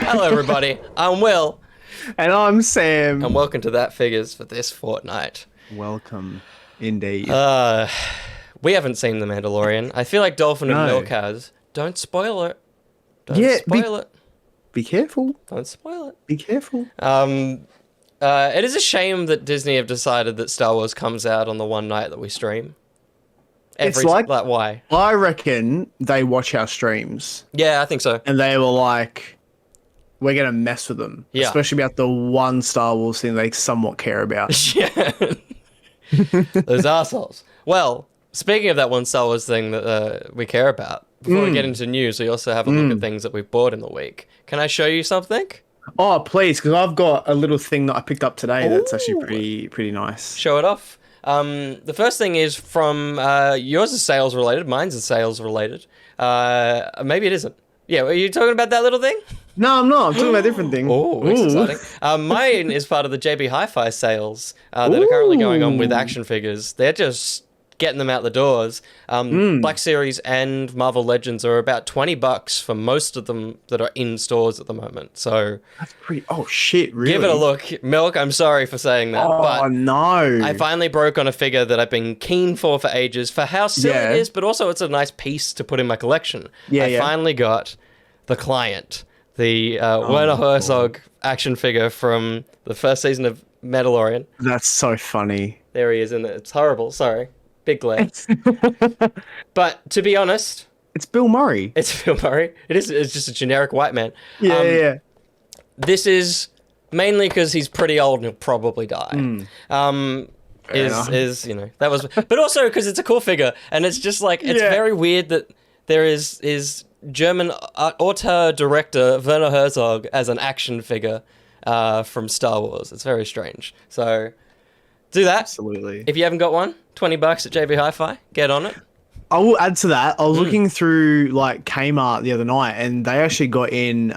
Hello, everybody. I'm Will. And I'm Sam. And welcome to That Figures for this fortnight. Welcome, indeed. We haven't seen The Mandalorian. I feel like Dolphin and Milk has. Don't spoil it. Don't spoil it. Be careful. Don't spoil it. Be careful. It is a shame that Disney have decided that Star Wars comes out on the one night that we stream. It's like why? I reckon they watch our streams. Yeah, I think so. And they were like, we're going to mess with them. Yeah. Especially about the one Star Wars thing they somewhat care about. Yeah. Those assholes. Well, speaking of that one Star Wars thing that we care about, before we get into news, we also have a look at things that we've bought in the week. Can I show you something? Oh, please, because I've got a little thing that I picked up today that's actually pretty nice. Show it off. The first thing is from yours is sales related, mine's is sales related. Maybe it isn't. Yeah, are you talking about that little thing? No, I'm not. I'm talking about a different thing. Oh, exciting. Mine is part of the JB Hi-Fi sales that are currently going on with action figures. They're just getting them out the doors. Black Series and Marvel Legends are about $20 for most of them that are in stores at the moment. So that's pretty. Oh shit! Really? Give it a look, Milk. I'm sorry for saying that. Oh but no! I finally broke on a figure that I've been keen for ages for how silly it is, but also it's a nice piece to put in my collection. I finally got the Client, the Werner Herzog action figure from the first season of Mandalorian. That's so funny. There he is, and it's horrible. Sorry. Big glare. But to be honest, it's Bill Murray. It's Bill Murray. It's just a generic white man. Yeah. This is mainly because he's pretty old and he'll probably die. That was, but also because it's a cool figure and it's just like it's very weird that there is German auteur director Werner Herzog as an action figure from Star Wars. It's very strange. So do that. Absolutely. If you haven't got one, $20 at JB Hi-Fi. Get on it. I will add to that. I was looking through like Kmart the other night, and they actually got in.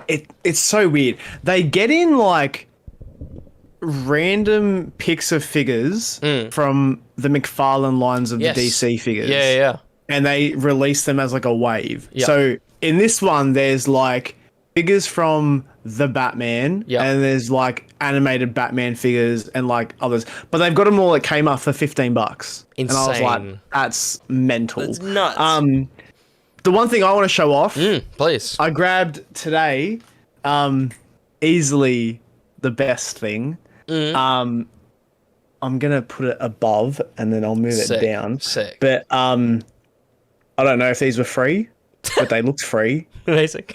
It's so weird. They get in like random pics of figures from the McFarlane lines of the DC figures. Yeah. And they release them as like a wave. Yep. So in this one, there's like figures from the Batman, and there's like animated Batman figures and like others, but they've got them all at Kmart for $15. Insane. And I was like, that's mental. That's nuts. The one thing I want to show off, please. I grabbed today, easily the best thing. I'm gonna put it above and then I'll move it down. Sick. But I don't know if these were free, but they looked free. Amazing.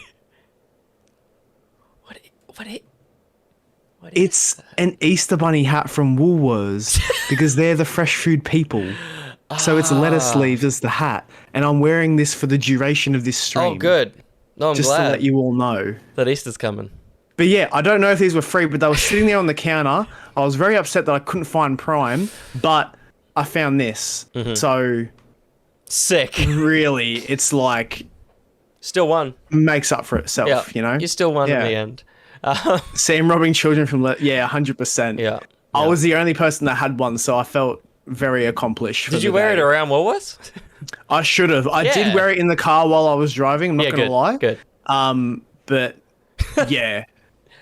What it's an Easter Bunny hat from Woolworths because they're the fresh food people. So it's lettuce leaves as the hat. And I'm wearing this for the duration of this stream. Oh, good. No, I'm just glad. to let you all know that Easter's coming. But yeah, I don't know if these were free, but they were sitting there on the counter. I was very upset that I couldn't find Prime, but I found this. So sick. Really, it's like still won. Makes up for itself, you know? You still won in the end. Sam robbing children from 100%. Yeah. I was the only person that had one, so I felt very accomplished. Did you wear it around Woolworths? I should have. I did wear it in the car while I was driving. I'm not gonna lie. Good. But yeah,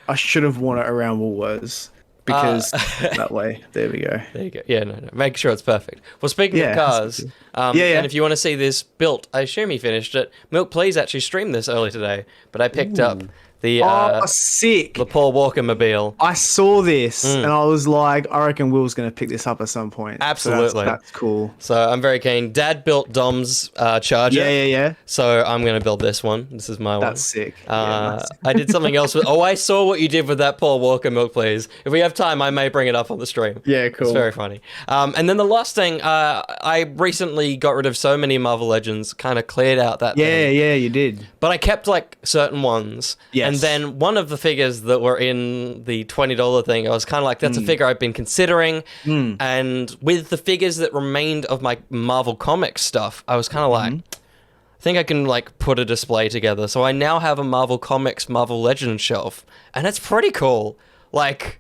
I should have worn it around Woolworths because that way. There we go. There you go. Yeah, no. Make sure it's perfect. Well, speaking of cars, and if you want to see this built, I assume he finished it. Milk, please actually stream this early today, but I picked up the sick. The Paul Walker mobile. I saw this and I was like, I reckon Will's going to pick this up at some point. Absolutely. So that's cool. So I'm very keen. Dad built Dom's charger. Yeah. So I'm going to build this one. This is my one. That's sick. I did something else with... I saw what you did with that Paul Walker Milk, please. If we have time, I may bring it up on the stream. Yeah, cool. It's very funny. And then the last thing, I recently got rid of so many Marvel Legends, kind of cleared out that thing. Yeah, you did. But I kept like certain ones. Yes. And then one of the figures that were in the $20 thing, I was kind of like, that's a figure I've been considering. And with the figures that remained of my Marvel Comics stuff, I was kind of like, I think I can like put a display together. So I now have a Marvel Comics, Marvel Legends shelf, and it's pretty cool. Like,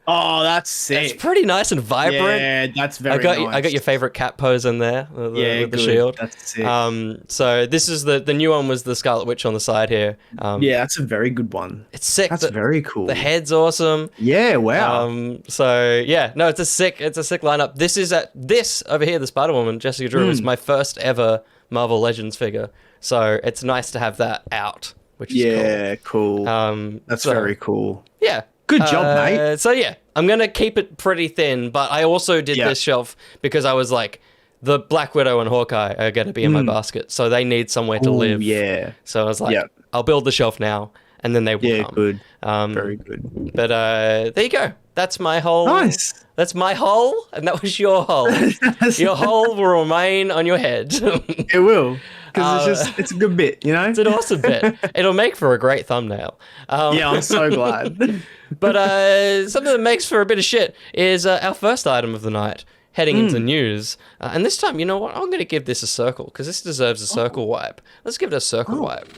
Oh, that's sick. It's pretty nice and vibrant. Yeah, that's very nice. I got your favorite cat pose in there with the good. shield. That's sick. So this is the new one was the Scarlet Witch on the side here. Yeah, that's a very good one. It's sick. That's very cool. The head's awesome. Yeah, wow. So yeah, no, it's a sick lineup. This over here, the Spider-Woman, Jessica Drew, is my first ever Marvel Legends figure. So it's nice to have that out, which is cool. That's very cool. Yeah. Good job, mate. So yeah, I'm gonna keep it pretty thin, but I also did this shelf because I was like, the Black Widow and Hawkeye are gonna be in my basket, so they need somewhere to live. Yeah. So I was like, I'll build the shelf now, and then they will come. Good. Very good. But there you go. That's my hole. Nice. That's my hole, and that was your hole. Your hole will remain on your head. It will. Because it's a good bit, you know? It's an awesome bit. It'll make for a great thumbnail. Yeah, I'm so glad. But something that makes for a bit of shit is our first item of the night, heading into news. And this time, you know what? I'm going to give this a circle, because this deserves a circle wipe. Let's give it a circle wipe.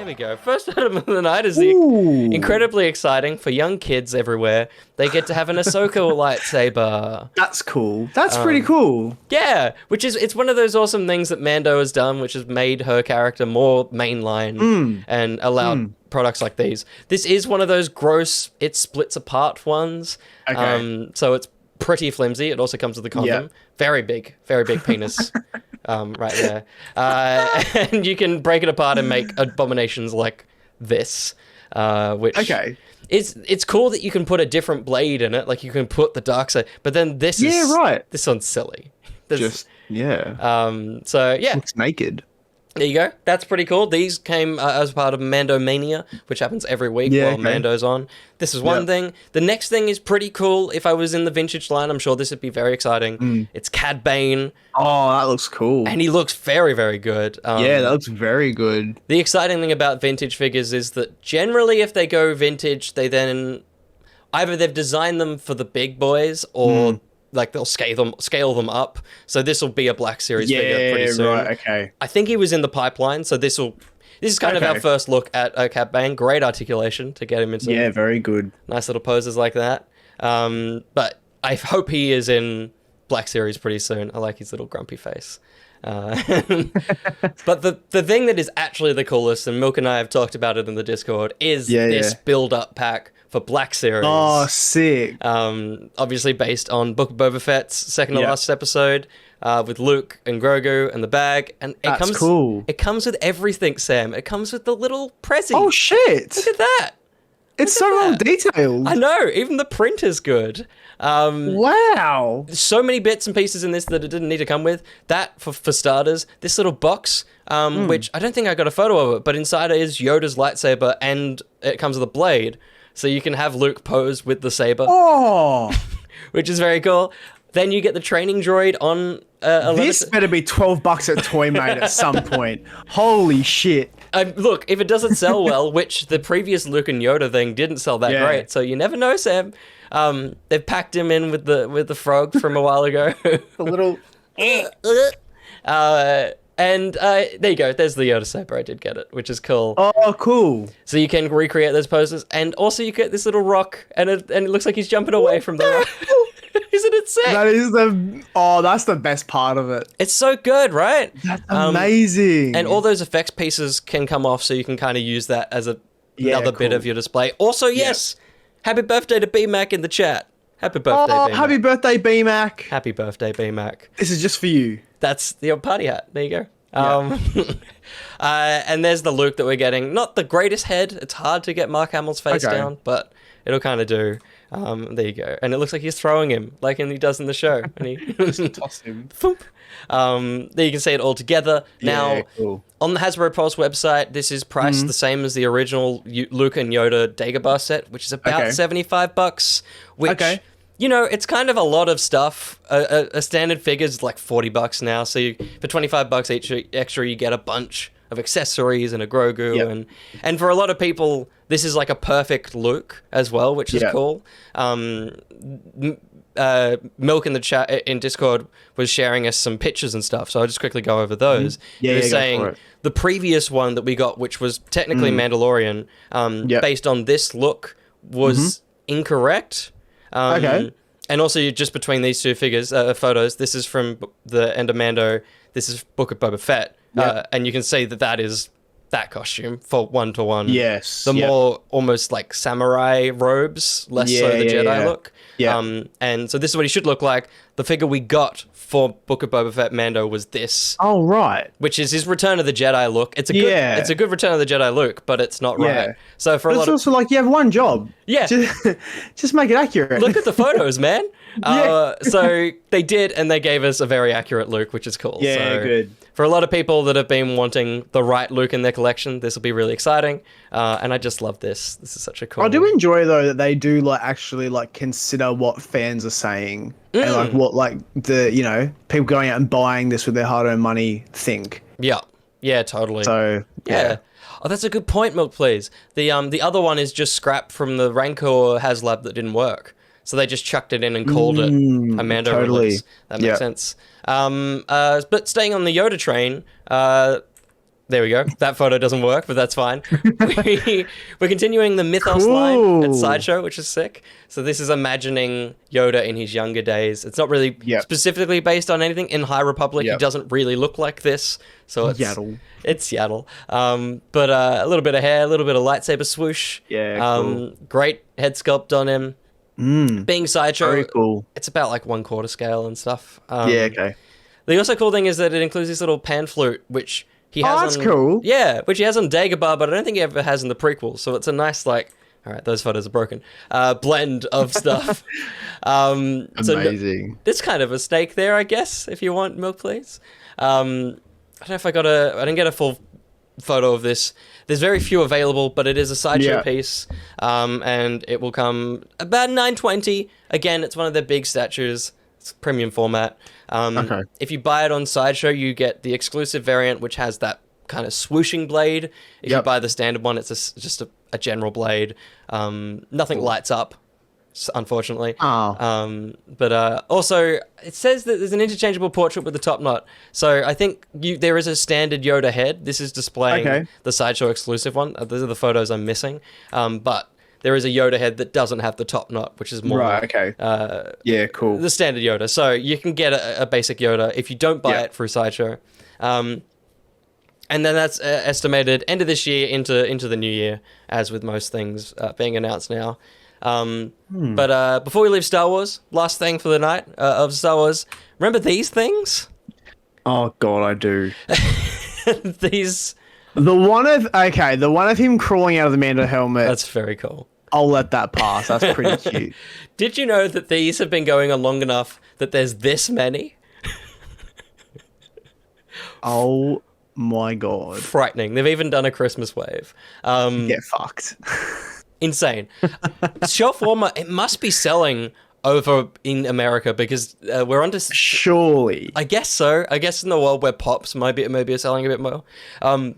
There we go. First item of the night is incredibly exciting for young kids everywhere. They get to have an Ahsoka lightsaber. That's cool. That's pretty cool. Yeah, it's one of those awesome things that Mando has done, which has made her character more mainline and allowed products like these. This is one of those gross, it splits apart ones. Okay. So it's pretty flimsy. It also comes with a condom. Very big penis. Right there. And you can break it apart and make abominations like this, which it's cool that you can put a different blade in it. Like you can put the dark side, but then this one's silly. So yeah. Looks naked. There you go. That's pretty cool. These came as part of Mando Mania, which happens every week while Mando's on. This is one thing. The next thing is pretty cool. If I was in the vintage line, I'm sure this would be very exciting. It's Cad Bane. Oh, that looks cool. And he looks very, very good. Yeah, that looks very good. The exciting thing about vintage figures is that generally if they go vintage, they then either they've designed them for the big boys or like they'll scale them up. So this will be a Black Series figure pretty soon. Right, okay. I think he was in the pipeline, so this is kind of our first look at Cad Bane. Great articulation to get him into very good. Nice little poses like that. But I hope he is in Black Series pretty soon. I like his little grumpy face. But the thing that is actually the coolest, and Milk and I have talked about it in the Discord, is this build-up pack for Black Series. Oh, sick. Obviously based on Book of Boba Fett's second to last episode, with Luke and Grogu and the bag. And That's cool. It comes with everything, Sam. It comes with the little Prezi. Oh, shit. Look at that. It's so well detailed. I know. Even the print is good. Wow. So many bits and pieces in this that it didn't need to come with. That, for starters, this little box, which I don't think I got a photo of it, but inside it is Yoda's lightsaber and it comes with a blade. So you can have Luke pose with the saber. Oh. Which is very cool. Then you get the training droid on this better be $12 at Toy Mate at some point. Holy shit. Look, if it doesn't sell well, which the previous Luke and Yoda thing didn't sell that great, so you never know, Sam. They've packed him in with the frog from a while ago. A little. And there you go. There's the Yoda saber. I did get it, which is cool. Oh, cool. So you can recreate those poses, and also you get this little rock, and it looks like he's jumping away from the rock. Isn't it sick? That's the best part of it. It's so good, right? That's amazing. And all those effects pieces can come off, so you can kind of use that as another bit of your display. Also, yes, happy birthday to B-Mac in the chat. Happy birthday, B-Mac. Happy birthday, B-Mac. Happy birthday, B-Mac. This is just for you. That's the party hat. There you go. And there's the Luke that we're getting. Not the greatest head. It's hard to get Mark Hamill's face down, but it'll kind of do. There you go. And it looks like he's throwing him, like he does in the show. And he toss him. There you can see it all together. Now, cool. On the Hasbro Pulse website, this is priced the same as the original Luke and Yoda Dagobah set, which is about $75. Which, you know, it's kind of a lot of stuff. A standard figure is like $40 now. So for $25 extra, you get a bunch of accessories and a Grogu. And for a lot of people, this is like a perfect Luke as well, which is cool. Milk in the chat in Discord was sharing us some pictures and stuff, so I'll just quickly go over those. He was saying the previous one that we got, which was technically Mandalorian, based on this look, was incorrect. Okay. And also, just between these two figures, photos, this is from the End of Mando, this is Book of Boba Fett. Yep. And you can see that is that costume for 1-to-1. Yes. The more almost like samurai robes, less so the Jedi look. Yeah. And so this is what he should look like. The figure we got for Book of Boba Fett Mando was this. Oh, right. Which is his Return of the Jedi look. It's a good Return of the Jedi look, but it's not right. So for a lot it's also like you have one job. Yeah. Just make it accurate. Look at the photos, man. So they did, and they gave us a very accurate Luke, which is cool. Yeah, so good. For a lot of people that have been wanting the right Luke in their collection, this will be really exciting. And I just love this. This is such a cool... I do enjoy, though, that they do actually consider what fans are saying and what the, people going out and buying this with their hard-earned money think. Yeah, totally. So, yeah. Oh, that's a good point, Milk, please. The other one is just scrap from the Rancor HasLab that didn't work. So they just chucked it in and called it a Mando release. That makes sense. But staying on the Yoda train, there we go. That photo doesn't work, but that's fine. We're continuing the Mythos line at Sideshow, which is sick. So this is imagining Yoda in his younger days. It's not really specifically based on anything. In High Republic, he doesn't really look like this. So it's Yaddle. It's Yaddle. But a little bit of hair, a little bit of lightsaber swoosh. Yeah, cool. Great head sculpt on him. Being Sideshow, very cool. It's about 1/4 scale and stuff. Okay. The also cool thing is that it includes this little pan flute, which he has that's cool. Yeah, which he has on Dagobah, but I don't think he ever has in the prequel. So it's a nice, all right, those photos are broken, blend of stuff. Amazing. There's kind of a stake there, I guess, if you want, Milk, please. I don't know if I didn't get a full photo of this. There's very few available, but it is a Sideshow piece, and it will come about $9.20. Again, it's one of their big statues. It's premium format. If you buy it on Sideshow, you get the exclusive variant, which has that kind of swooshing blade. If you buy the standard one, it's just a general blade. Nothing lights up, unfortunately. But also, it says that there's an interchangeable portrait with the top knot. So I think there is a standard Yoda head. This is displaying the Sideshow exclusive one. Those are the photos I'm missing. But there is a Yoda head that doesn't have the top knot, which is more... Right, okay. Cool. The standard Yoda. So you can get a basic Yoda if you don't buy it through Sideshow. And then that's estimated end of this year into the new year, as with most things being announced now. But before we leave Star Wars, last thing for the night of Star Wars, remember these things? Oh, God, I do. These... The one of him crawling out of the Mando helmet. That's very cool. I'll let that pass. That's pretty cute. Did you know that these have been going on long enough that there's this many? Oh my God. Frightening. They've even done a Christmas wave. Get fucked. Insane. Shelf warmer, it must be selling over in America because we're onto... Surely. I guess so. I guess in the world where pops maybe are selling a bit more.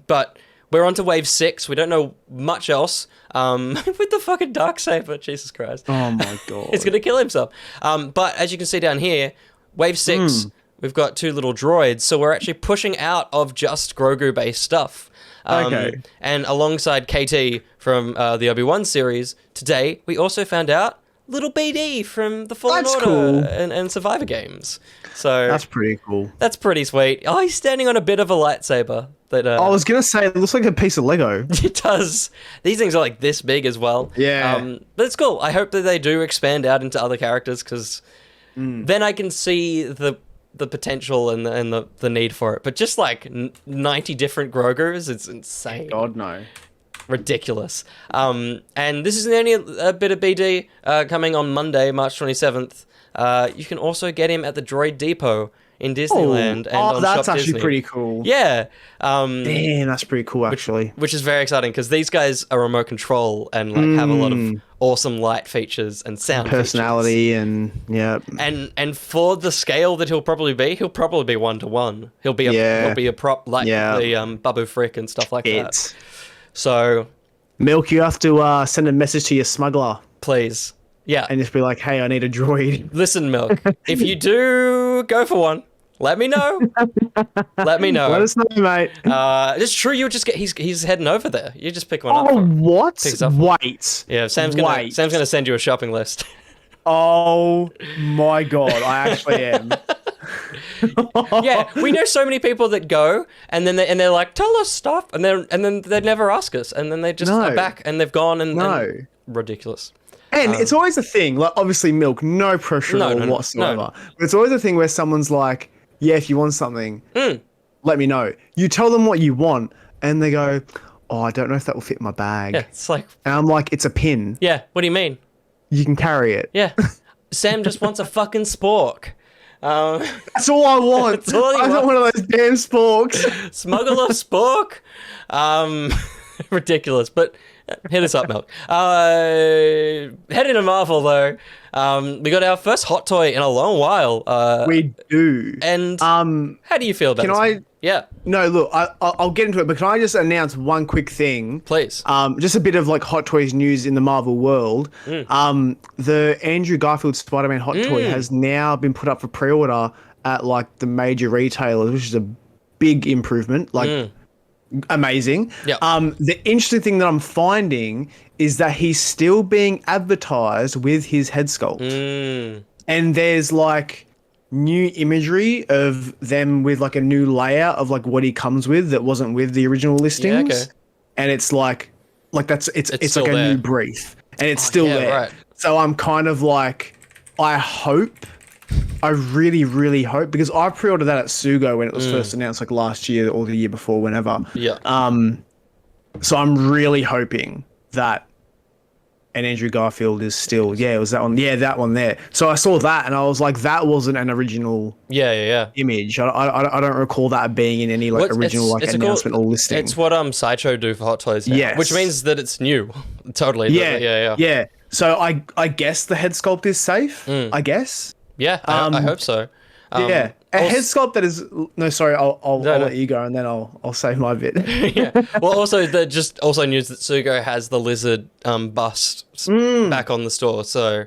But we're onto wave 6. We don't know much else. With the fucking Darksaber, Jesus Christ. Oh my God. He's going to kill himself. But as you can see down here, wave 6, we've got 2 little droids. So we're actually pushing out of just Grogu-based stuff. And alongside KT from the Obi-Wan series, today we also found out little BD from the Fallen Order and Survivor games. So that's pretty cool. That's pretty sweet. Oh, he's standing on a bit of a lightsaber. That I was gonna say it looks like a piece of Lego. It does. These things are this big as well. Yeah. But it's cool. I hope that they do expand out into other characters because then I can see the potential and the need for it. But just 90 different Grogers, it's insane. God, no. Ridiculous. And this is only a bit of BD coming on Monday, March 27th. You can also get him at the Droid Depot in Disneyland and on that's Shop actually Disney. Pretty cool. Yeah. Damn, that's pretty cool, actually. Which is very exciting because these guys are remote control and have a lot of awesome light features and sound personality features. And for the scale that he'll probably be 1-to-1. He'll be a prop like the Babu Frick and stuff like that. So, Milk, you have to send a message to your smuggler. Please. Yeah. And just be like, hey, I need a droid. Listen, Milk, if you do go for one, let me know. Let me know. Let us know, mate. It's true, you just get, he's heading over there. You just pick one up. Oh, what? Picks up. Wait. Yeah, Sam's gonna send you a shopping list. Oh my god, I actually am. Yeah, we know so many people that go and then they're like, tell us stuff, and then they never ask us, and then they just are back and they've gone and ridiculous. And it's always a thing, like obviously milk, no pressure whatsoever. No. But it's always a thing where someone's like, yeah, if you want something, let me know. You tell them what you want and they go, oh, I don't know if that will fit my bag. Yeah, it's like... And I'm like, it's a pin. Yeah, what do you mean? You can carry it. Yeah. Sam just wants a fucking spork. That's all I want. That's all I want one of those damn sporks. Smuggle a spork. Ridiculous, but hit us up, Milk. Heading to Marvel, though, we got our first hot toy in a long while. We do. And how do you feel about this? Yeah. No, look, I'll get into it, but can I just announce one quick thing? Please. Just a bit of like Hot Toys news in the Marvel world. The Andrew Garfield Spider-Man hot toy has now been put up for pre-order at like the major retailers, which is a big improvement. Like amazing. Yep. The interesting thing that I'm finding is that he's still being advertised with his head sculpt. And there's like new imagery of them with like a new layout of like what he comes with that wasn't with the original listings. Yeah, okay. And it's like that's it's like a there. new brief and it's still there. Right. So I'm kind of like, I really, really hope, because I pre-ordered that at Sugo when it was first announced, like last year or the year before, whenever. Yeah. So I'm really hoping that and Andrew Garfield is still, it was that one. Yeah, that one there. So I saw that and I was like, that wasn't an original image. I don't recall that being in any like original announcement or listing. It's what Sideshow do for Hot Toys now, which means that it's new. Totally. Yeah. So I guess the head sculpt is safe, I guess. Yeah, I hope so. A head sculpt that is I'll let you go and then I'll save my bit. Yeah. Well, also also news that Sugo has the lizard bust back on the store, so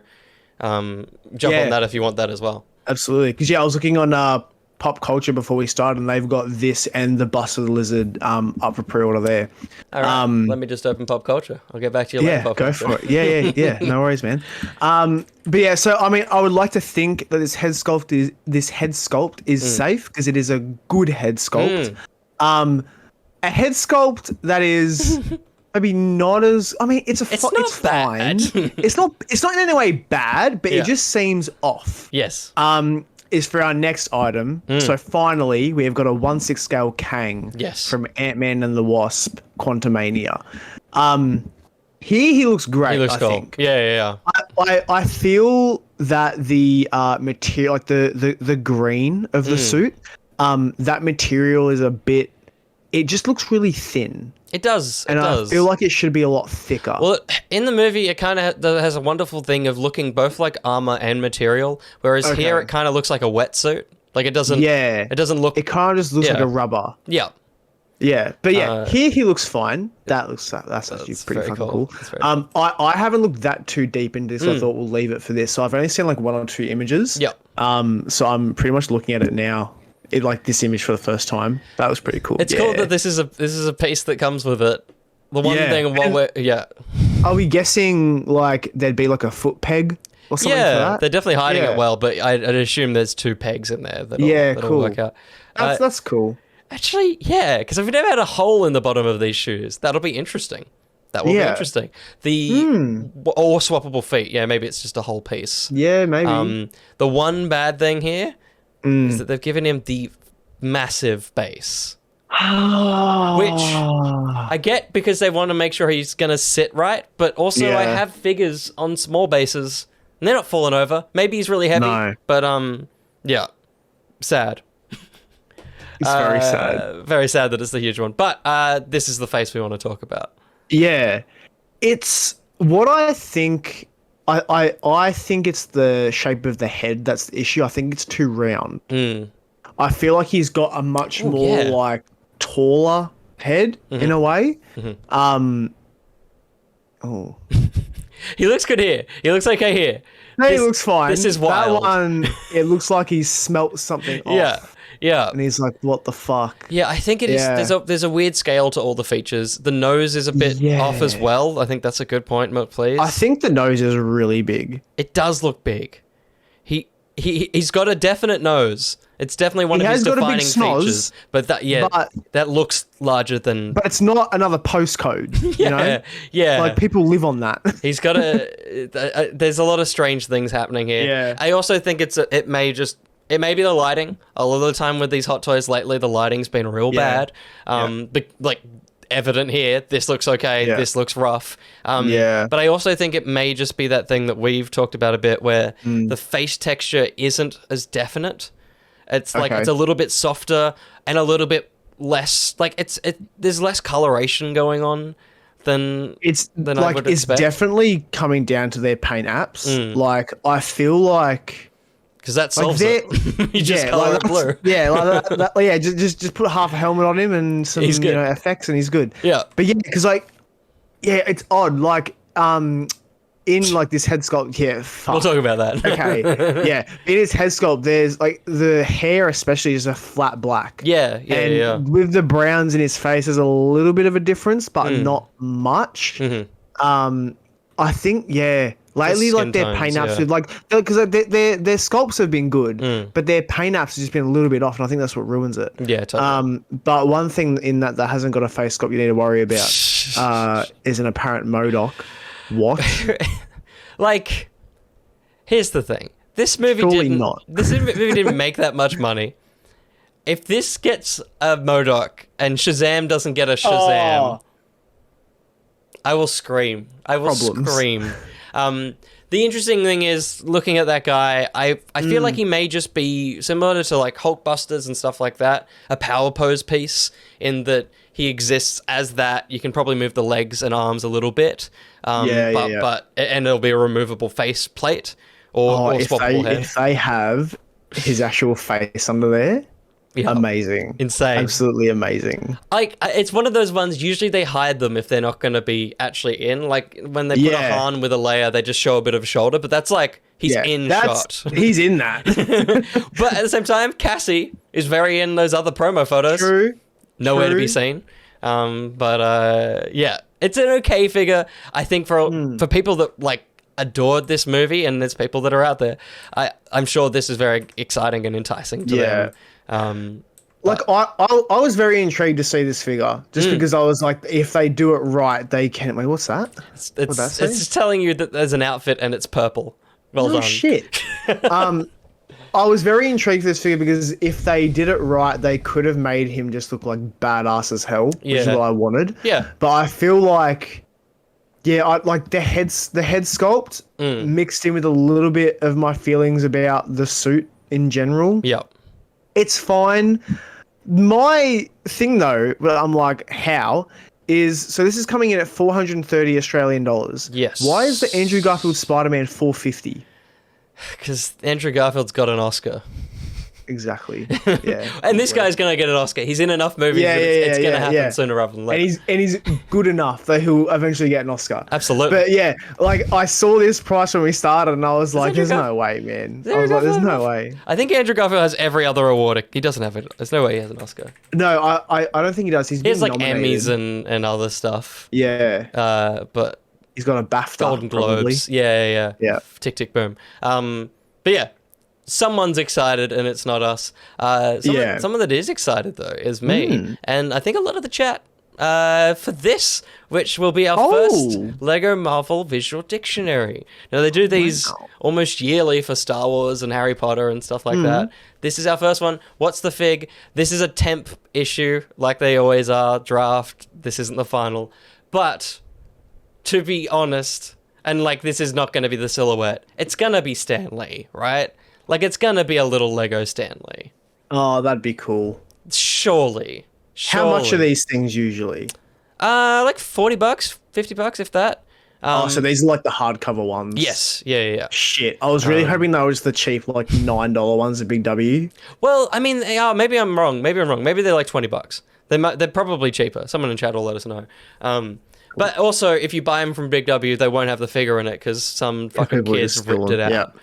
jump on that if you want that as well. Absolutely, because I was looking on Pop Culture before we started, and they've got this and the bust of the lizard up for pre-order there. All right, let me just open Pop Culture. I'll get back to you later. Pop go Culture. for it. Yeah. No worries, man. But yeah, so I mean, I would like to think that this head sculpt is safe because it is a good head sculpt. A head sculpt that is maybe not as. I mean, it's fine. It's not in any way bad, but it just seems off. Yes. Is for our next item. So finally, we have got a 1/6 scale Kang from Ant-Man and the Wasp: Quantumania. Here he looks great. He looks cool. Think. Yeah. I feel that the material, like the green of the suit, that material is a bit. It just looks really thin. It does. I feel like it should be a lot thicker. Well, in the movie, it kind of has a wonderful thing of looking both like armor and material, whereas here it kind of looks like a wetsuit. Like it doesn't. Yeah. It doesn't look. It kind of just looks like a rubber. Yeah. Yeah, but here he looks fine. That's actually pretty fucking cool. I haven't looked that too deep into this. I thought we'll leave it for this. So I've only seen like 1 or 2 images. Yeah. So I'm pretty much looking at it now. Like this image for the first time. That was pretty cool. It's cool that this is a piece that comes with it. The one thing, Are we guessing like there'd be like a foot peg or something for that? They're definitely hiding it well, but I'd assume there's 2 pegs in there that'll work out. That's cool. Actually, yeah, because if we never had a hole in the bottom of these shoes, that'll be interesting. That will be interesting. Or swappable feet. Yeah, maybe it's just a whole piece. Yeah, maybe. The one bad thing here is that they've given him the massive base. Which I get because they want to make sure he's going to sit right, but also I have figures on small bases and they're not falling over. Maybe he's really heavy, but sad. It's very sad. Very sad that it's the huge one, but this is the face we want to talk about. Yeah, it's what I think. I think it's the shape of the head that's the issue. I think it's too round. I feel like he's got a much more like taller head in a way. He looks good here. He looks okay here. No, he looks fine. This is wild. That one, it looks like he's smelt something off. Yeah. And he's like, what the fuck? Yeah, I think it is. Yeah. There's a weird scale to all the features. The nose is a bit off as well. I think that's a good point, please. I think the nose is really big. It does look big. He's got a definite nose. It's definitely one of his defining features. But that looks larger than. But it's not another postcode. You know? Yeah. Like people live on that. He's got there's a lot of strange things happening here. Yeah. I also think it may be the lighting. A lot of the time with these Hot Toys lately, the lighting's been real bad. But like evident here, this looks okay. This looks rough. But I also think it may just be that thing that we've talked about a bit, where the face texture isn't as definite. It's like it's a little bit softer and a little bit less. Like there's less coloration going on than I would expect. It's definitely coming down to their paint apps. Like I feel like. Because that solves it. You just color it blue. Yeah, like just put half a helmet on him and some effects, and he's good. Yeah, but because it's odd. Like in like this head sculpt. Yeah, fuck. We'll talk about that. Okay, yeah. In his head sculpt, there's like the hair, especially, is a flat black. Yeah. With the browns in his face, there's a little bit of a difference, but not much. I think lately, like their paint apps, because their sculpts have been good, but their paint apps have just been a little bit off, and I think that's what ruins it. Yeah, totally. But one thing in that hasn't got a face sculpt you need to worry about is an apparent MODOK. What? Like, here's the thing: this movie didn't make that much money. If this gets a MODOK and Shazam doesn't get a Shazam. I will scream. Scream. The interesting thing is, looking at that guy, I feel like he may just be similar to like Hulkbusters and stuff like that, a power pose piece, in that he exists as that. You can probably move the legs and arms a little bit, and it'll be a removable face plate or swappable head. If they have his actual face under there. Yeah. Amazing. Insane. Absolutely amazing. Like, it's one of those ones, usually they hide them if they're not going to be actually in. Like, when they put a Han with a Leia, they just show a bit of a shoulder, but that's like, he's in shot. He's in that. But at the same time, Cassie is very in those other promo photos. True. Nowhere to be seen. It's an okay figure. I think for people that, like, adored this movie, and there's people that are out there, I'm sure this is very exciting and enticing to them. I was very intrigued to see this figure, just because I was like, if they do it right, they can. Wait, what's that? It's just telling you that there's an outfit and it's purple. Well done. Shit. I was very intrigued for this figure because if they did it right, they could have made him just look like badass as hell, which is what I wanted. Yeah. But I feel like, I like the head sculpt mixed in with a little bit of my feelings about the suit in general. Yep. It's fine. My thing, though, I'm like, how is... So this is coming in at 430 Australian dollars. Yes. Why is the Andrew Garfield Spider-Man 450? Because Andrew Garfield's got an Oscar. Exactly. Yeah. And this guy's going to get an Oscar. He's in enough movies that it's going to happen sooner rather than later. And he's good enough that he'll eventually get an Oscar. Absolutely. But like, I saw this price when we started and I was like, there's no way, man. I was like, there's no way. I think Andrew Garfield has every other award. He doesn't have it. There's no way he has an Oscar. No, I don't think he does. He has like nominated. Emmys and other stuff. Yeah. But he's got a BAFTA. Golden Globes. Probably. Yeah. Tick, tick, boom. But yeah. Someone's excited and it's not us. Someone that is excited, though, is me. And I think a lot of the chat for this, which will be our first Lego Marvel Visual Dictionary. Now, they do these almost yearly for Star Wars and Harry Potter and stuff like that. This is our first one. What's the fig? This is a temp issue, like they always are. Draft. This isn't the final. But, to be honest, and like this is not going to be the silhouette, it's going to be Stan Lee, right? Like, it's going to be a little Lego Stan Lee. Oh, that'd be cool. Surely. How much are these things usually? Like $40, $50, if that. So these are like the hardcover ones? Yes. Yeah. Shit. I was really hoping they were just the cheap, like $9 ones at Big W. Well, I mean, they are. Maybe I'm wrong. Maybe they're like $20. They're probably cheaper. Someone in chat will let us know. But also, if you buy them from Big W, they won't have the figure in it because some fucking people kids just ripped steal it them. out.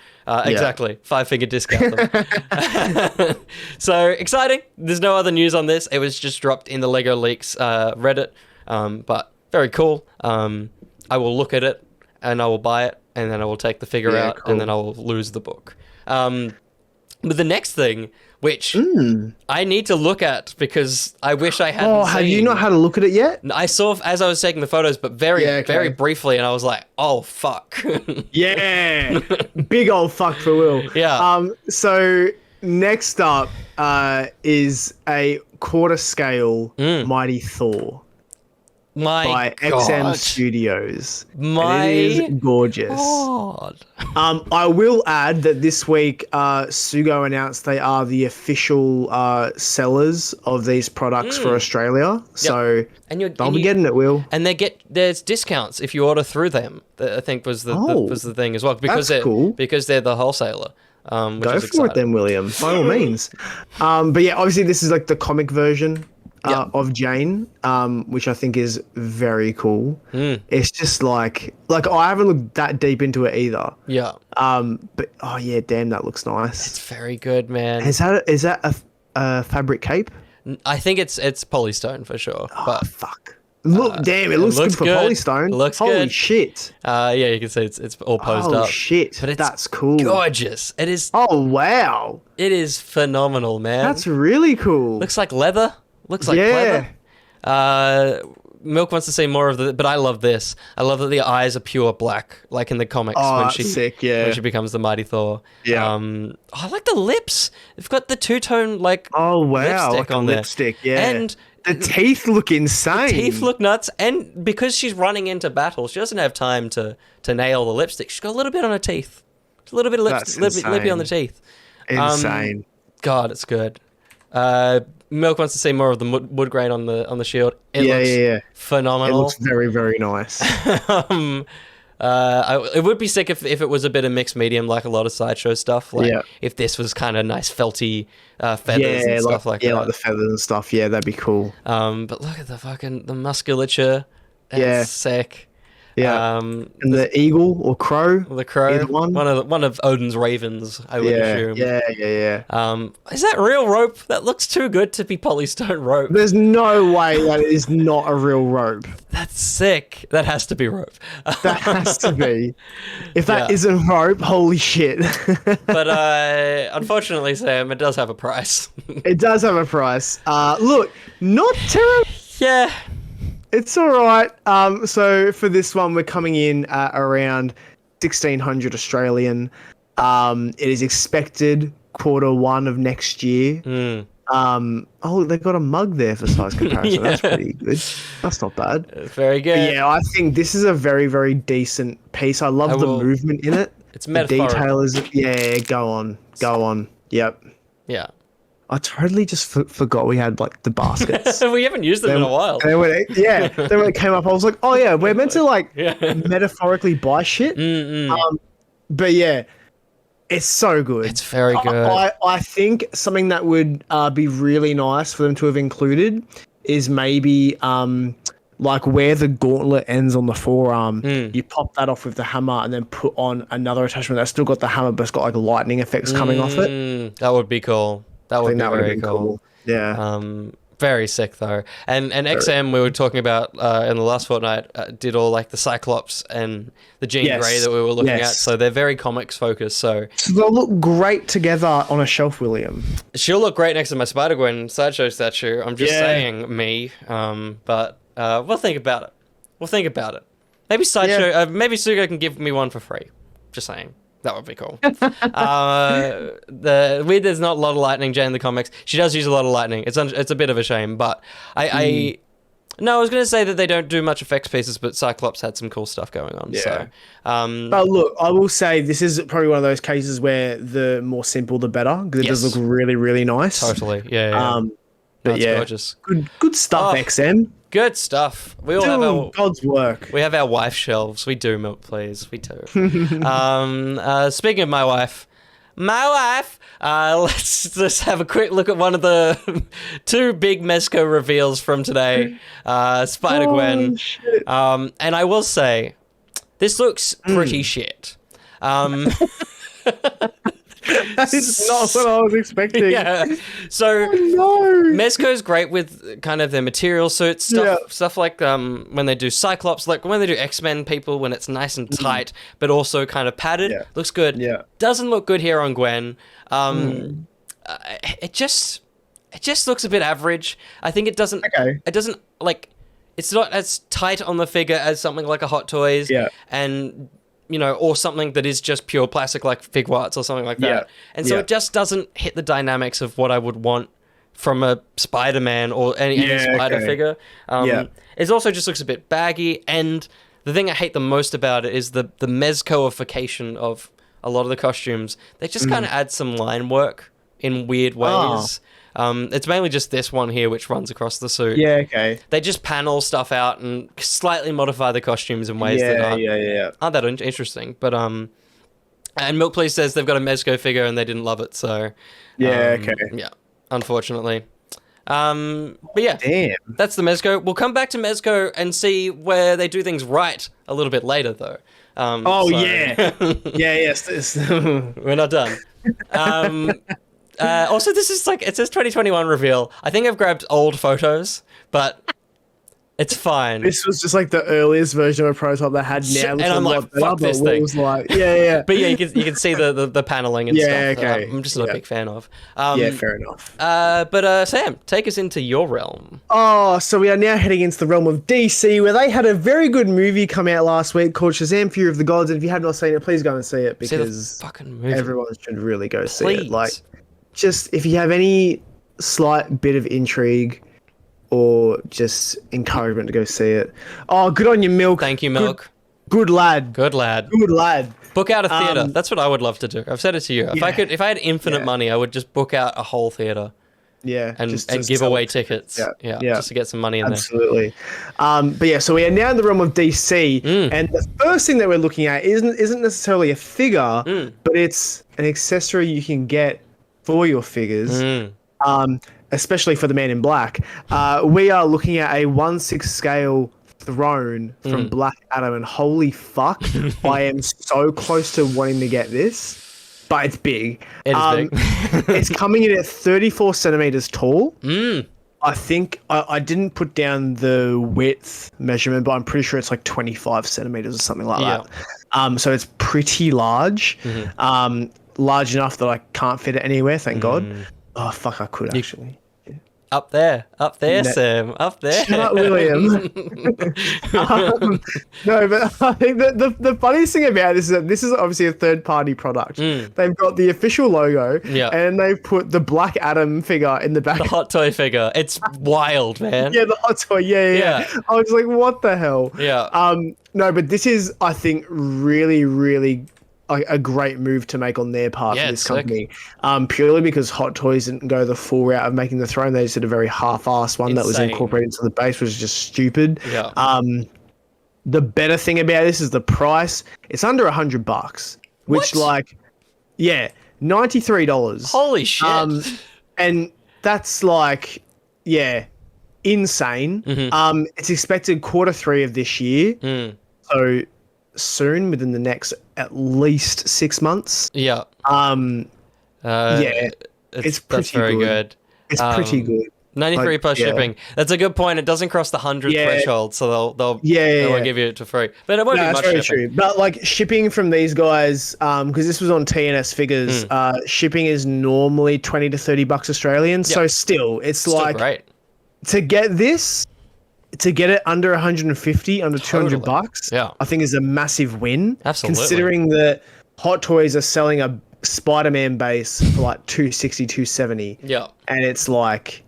Exactly. 5-figure discount them. So exciting. There's no other news on this. It was just dropped in the Lego Leaks Reddit. But very cool. I will look at it and I will buy it and then I will take the figure out and then I will lose the book. But the next thing, which I need to look at because I wish I hadn't Oh, have you not had a look at it yet? I saw as I was taking the photos, but very briefly, and I was like, "Oh fuck!" Yeah, big old fuck for Will. Yeah. So next up is a quarter scale Mighty Thor by XM Studios. My and it is gorgeous. God. I will add that this week, Sugo announced they are the official sellers of these products for Australia. So I'll be getting it, Will. And there's discounts if you order through them. I think was the thing as well because that's cool. Because they're the wholesaler. Which Go is for it then, William. By all means. But yeah, obviously this is like the comic version. Of Jane, which I think is very cool. It's just like I haven't looked that deep into it either. Yeah. But oh yeah, damn, that looks nice. It's very good, man. Is that a fabric cape? I think it's polystone for sure. Oh but fuck! Look, damn, it looks good for polystone. It looks Holy good. shit! Yeah, you can see it's all posed up. Oh shit! But that's cool. Gorgeous. It is. Oh wow! It is phenomenal, man. That's really cool. Looks like leather. Looks like leather. Milk wants to see more of but I love this. I love that the eyes are pure black, like in the comics when she becomes the Mighty Thor. Yeah. I like the lips. They've got the two-tone lipstick like on a there. lipstick, yeah. And the teeth look insane. Teeth look nuts, and because she's running into battle, she doesn't have time to nail the lipstick. She's got a little bit on her teeth. Just a little bit of lippy on the teeth. Insane. God, it's good. Milk wants to see more of the wood grain on the shield. It looks phenomenal. It looks very, very nice. It would be sick if it was a bit of mixed medium, like a lot of Sideshow stuff. Like if this was kind of nice felty feathers and stuff like that. Yeah, like the feathers and stuff. Yeah, that'd be cool. But look at the musculature. That's sick. Yeah, and the eagle or crow. The crow, one of Odin's ravens, I would assume. Yeah. Is that real rope? That looks too good to be polystone rope. There's no way that is not a real rope. That's sick. That has to be rope. That has to be. If that isn't rope, holy shit. But unfortunately, Sam, it does have a price. It does have a price. Look, not terrible. Yeah. It's all right. So for this one, we're coming in at around 1,600 Australian. It is expected Q1 of next year. They got a mug there for size comparison. That's pretty good. That's not bad. Very good. But yeah, I think this is a very, very decent piece. I love the movement in it. It's metaphorical. The detail is go on. Yep. Yeah. I totally just forgot we had like the baskets. We haven't used them in a while. And then when it came up, I was like, oh yeah, we're meant to metaphorically buy shit. But yeah, it's so good. It's very good. I think something that would be really nice for them to have included is maybe like where the gauntlet ends on the forearm, you pop that off with the hammer and then put on another attachment that's still got the hammer but it's got like lightning effects coming off it. That would be cool. That would be very cool. Yeah. Very sick though. And XM we were talking about in the last fortnight did all like the Cyclops and the Jean Grey that we were looking at. So they're very comics focused. So they'll look great together on a shelf, William. She'll look great next to my Spider-Gwen Sideshow statue. I'm just saying but we'll think about it. Maybe Sideshow, maybe Sugo can give me one for free. Just saying. That would be cool. There's not a lot of lightning, Jane, in the comics. She does use a lot of lightning. It's a bit of a shame, but I was going to say that they don't do much effects pieces, but Cyclops had some cool stuff going on. Yeah. So, but look, I will say this is probably one of those cases where the more simple, the better, because it does look really, really nice. Totally. Yeah. But gorgeous. Good stuff, XM. Good stuff. We all have our God's work. We have our wife shelves. We do, Milk, please. We do. Speaking of my wife, my wife. Let's just have a quick look at one of the two big Mezco reveals from today. Spider-Gwen. shit. And I will say, this looks pretty shit. That is not what I was expecting. Yeah. So No. Mezco's great with kind of their material suits, stuff like when they do Cyclops, like when they do X-Men people, when it's nice and tight, but also kind of padded. Yeah. Looks good. Yeah. Doesn't look good here on Gwen. It just looks a bit average. I think it doesn't. Okay. It doesn't like. It's not as tight on the figure as something like a Hot Toys. Yeah. And or something that is just pure plastic like Figuarts or something like that. Yeah. And so it just doesn't hit the dynamics of what I would want from a Spider-Man or any Spider figure. It also just looks a bit baggy, and the thing I hate the most about it is the Mezcoification of a lot of the costumes. They just kind of add some line work in weird ways. It's mainly just this one here which runs across the suit. Yeah, okay. They just panel stuff out and slightly modify the costumes in ways that aren't that interesting. But and Milk Please says they've got a Mezco figure and they didn't love it, so yeah, okay. Yeah, unfortunately. But yeah, damn. That's the Mezco. We'll come back to Mezco and see where they do things right a little bit later, though. Yes. We're not done. Also, this is it says 2021 reveal. I think I've grabbed old photos, but it's fine. This was just like the earliest version of a prototype that had now. And I'm like, fuck this thing. Was like, yeah. But yeah, you can see the paneling and stuff. Okay. I'm just not a big fan of. Fair enough. But Sam, take us into your realm. Oh, so we are now heading into the realm of DC, where they had a very good movie come out last week called Shazam! Fury of the Gods. And if you have not seen it, please go and see it, because see the fucking movie. Everyone should really go see it. Like, just if you have any slight bit of intrigue or just encouragement to go see it. Oh, good on you, Milk. Thank you, Milk. Good lad. Good lad. Good lad. Book out a theater. That's what I would love to do. I've said it to you. If I had infinite money, I would just book out a whole theater. Yeah. And give away tickets. Yeah. Just to get some money in Absolutely. But yeah, so we are now in the realm of DC, and the first thing that we're looking at isn't necessarily a figure, but it's an accessory you can get for your figures. Especially for the Man in Black. We are looking at a 1/6 scale throne from Black Adam, and holy fuck, I am so close to wanting to get this, but it's big. It is big. It's coming in at 34 centimeters tall. I think I didn't put down the width measurement, but I'm pretty sure it's like 25 centimeters or something like that. So it's pretty large. Large enough that I can't fit it anywhere, thank God. Oh, fuck, I could actually. Up there, Sam, up there. Shut up, William. No, but I think that the funniest thing about this is that this is obviously a third-party product. They've got the official logo, and they've put the Black Adam figure in the back. The Hot Toy figure. It's wild, man. Yeah, the Hot Toy. Yeah. I was like, what the hell? Yeah. No, but this is, I think, really, really a great move to make on their part for this company, purely because Hot Toys didn't go the full route of making the throne. They just did a very half-assed one that was incorporated into the base, which was just stupid. The better thing about this is the price. It's under $100, which $93. Holy shit! And that's insane. It's expected Q3 of this year, so soon, within the next at least 6 months. It's pretty very good. It's pretty good. 93 plus shipping. That's a good point. It doesn't cross the 100 threshold, so they'll give you it for free. But it won't be much shipping. True. But like shipping from these guys, because this was on TNS figures, shipping is normally $20 to $30 Australian. So still, it's like great. To get this. To get it under 150, under $200, I think is a massive win. Absolutely. Considering that Hot Toys are selling a Spider-Man base for like $260, $270. Yeah. And it's like,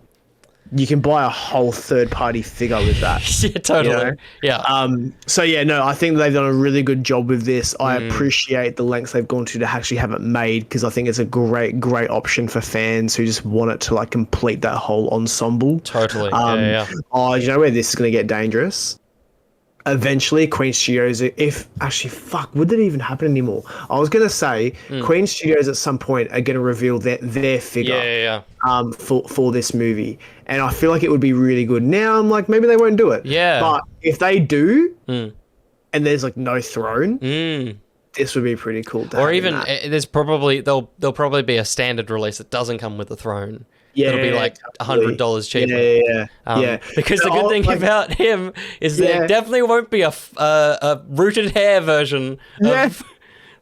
you can buy a whole third-party figure with that. Yeah, totally. You know? Yeah. I think they've done a really good job with this. I appreciate the lengths they've gone to actually have it made, because I think it's a great, great option for fans who just want it to like complete that whole ensemble. Totally. Oh, you know where this is going to get dangerous? eventually Queen Studios, if actually, fuck, would that even happen anymore? I was gonna say Queen Studios at some point are gonna reveal their figure, for this movie, and I feel like it would be really good. Now I'm like, maybe they won't do it, but if they do, and there's like no throne, this would be pretty cool. To or have even in that. there's probably there'll probably be a standard release that doesn't come with the throne. Yeah, it'll be like $100 cheaper. Yeah. Because So the good thing like, about him is there definitely won't be a rooted hair version of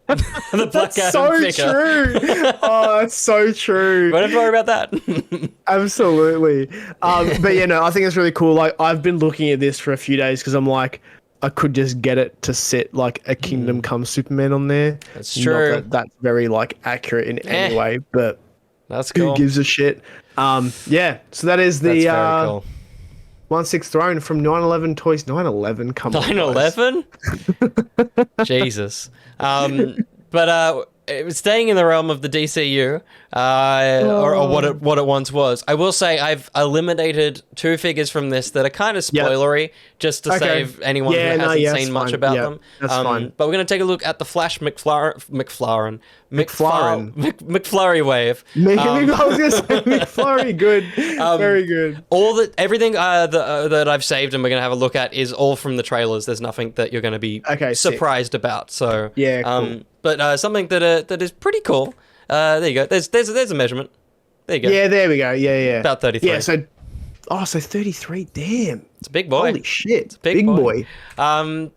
the Black that's Adam so figure. true. Oh, that's so true. Don't have to worry about that. Absolutely. But you know, I think it's really cool. Like, I've been looking at this for a few days because I'm like, I could just get it to sit like a Kingdom Come Superman on there. That's true. Not that that's very like accurate in any way, but That's cool. who gives a shit? Yeah. So that is the That's very cool. 1/6 throne from 9/11 Toys. 9/11. Come on. 9/11? Jesus. But it was staying in the realm of the DCU, or what it once was. I will say I've eliminated 2 figures from this that are kind of spoilery, just to save anyone who hasn't seen much about them. That's fine. But we're going to take a look at the Flash McFlurry wave. I was going to say McFlurry. Good. Very good. Everything that I've saved and we're going to have a look at is all from the trailers. There's nothing that you're going to be surprised about. So yeah, cool. But something that is pretty cool. There you go. There's a measurement. There you go. Yeah, there we go. Yeah. About 33. Yeah, so 33. Damn. It's a big boy. Holy shit. It's a big boy.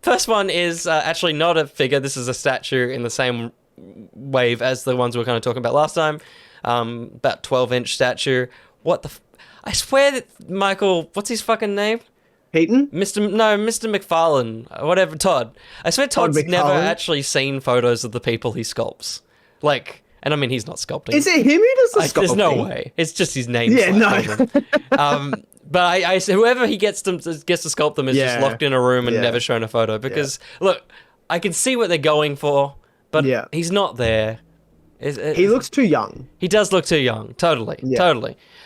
First one is actually not a figure. This is a statue in the same wave as the ones we were kind of talking about last time. About 12-inch statue. I swear that Michael, what's his fucking name? Peyton? Mr. McFarlane, whatever, Todd. I swear Todd's never actually seen photos of the people he sculpts. Like, and I mean, he's not sculpting. Is it him who does the sculpting? There's no way. It's just his name. Yeah, no. But I whoever he gets to sculpt them is just locked in a room and never shown a photo because, look, I can see what they're going for, but he's not there. He looks too young. He does look too young. Totally.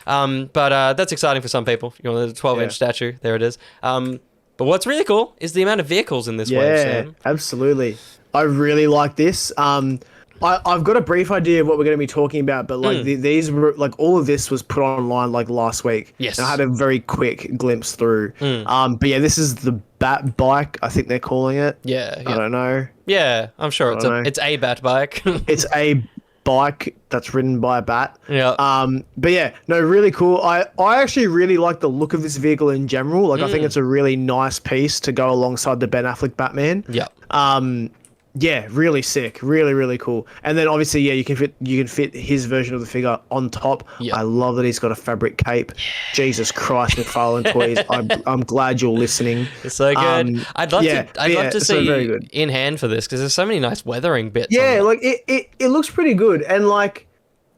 But that's exciting for some people. You know, the 12-inch statue. There it is. But what's really cool is the amount of vehicles in this wave, Sam. Absolutely. I really like this. I've got a brief idea of what we're going to be talking about, but like these were like all of this was put online like last week. Yes. And I had a very quick glimpse through. But yeah, this is the Bat bike. I think they're calling it. Yeah. I don't know. Yeah, I'm sure it's a Bat bike. It's a bike that's ridden by a bat. Yeah. But yeah, no, really cool. I actually really like the look of this vehicle in general. Like I think it's a really nice piece to go alongside the Ben Affleck Batman. Yeah. Yeah, really sick. Really, really cool. And then obviously, yeah, you can fit his version of the figure on top. Yep. I love that he's got a fabric cape. Jesus Christ, McFarlane Toys. I'm glad you're listening. It's so good. I'd love to see very good. in hand for this because there's so many nice weathering bits. Yeah, like it looks pretty good. And like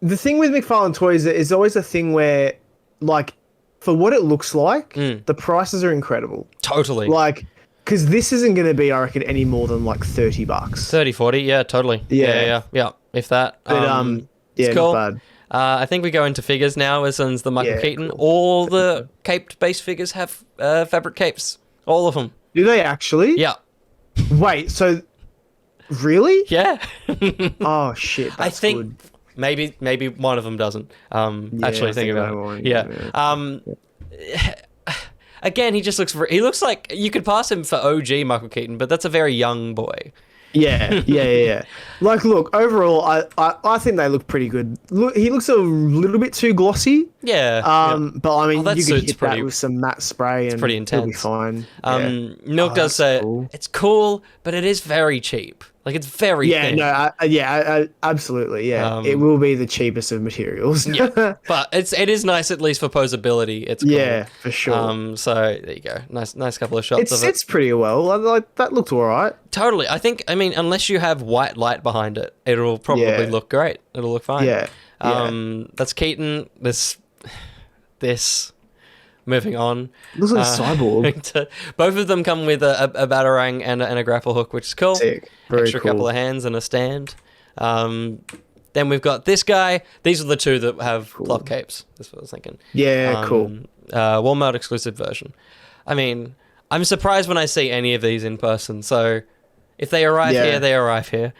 the thing with McFarlane Toys is always a thing where like for what it looks like, the prices are incredible. Totally. Like, because this isn't going to be, I reckon, any more than like $30. 30, 40, yeah, totally. Yeah. If that. But yeah, cool. not bad. I think we go into figures now, as soon as the Michael Keaton. Cool. All the caped base figures have fabric capes. All of them. Do they actually? Yeah. Wait, so really? Yeah. Oh shit! That's I think good. maybe one of them doesn't. Actually, think about it. Yeah. Again, he looks like you could pass him for OG Michael Keaton, but that's a very young boy. Yeah. Like, look, overall, I think they look pretty good. Look, he looks a little bit too glossy. Yeah. But I mean, you could hit pretty, that with some matte spray and pretty intense. It'll be fine. Milk does say it's cool, but it is very cheap. Like it's very thin. Absolutely. Yeah, it will be the cheapest of materials. Yeah, but it is nice at least for posability. It's cool. Yeah, for sure. So there you go. Nice couple of shots of it. It's pretty well. Like that looks all right. Totally. I mean, unless you have white light behind it, it'll probably look great. It'll look fine. Yeah. That's Keaton. This. Moving on. Looks like a cyborg. Both of them come with a batarang and a grapple hook, which is cool. Sick. Very Extra cool. couple of hands and a stand. Then we've got this guy. These are the two that have cloth capes. That's what I was thinking. Yeah, cool. Walmart exclusive version. I mean, I'm surprised when I see any of these in person. So if they arrive here, they arrive here.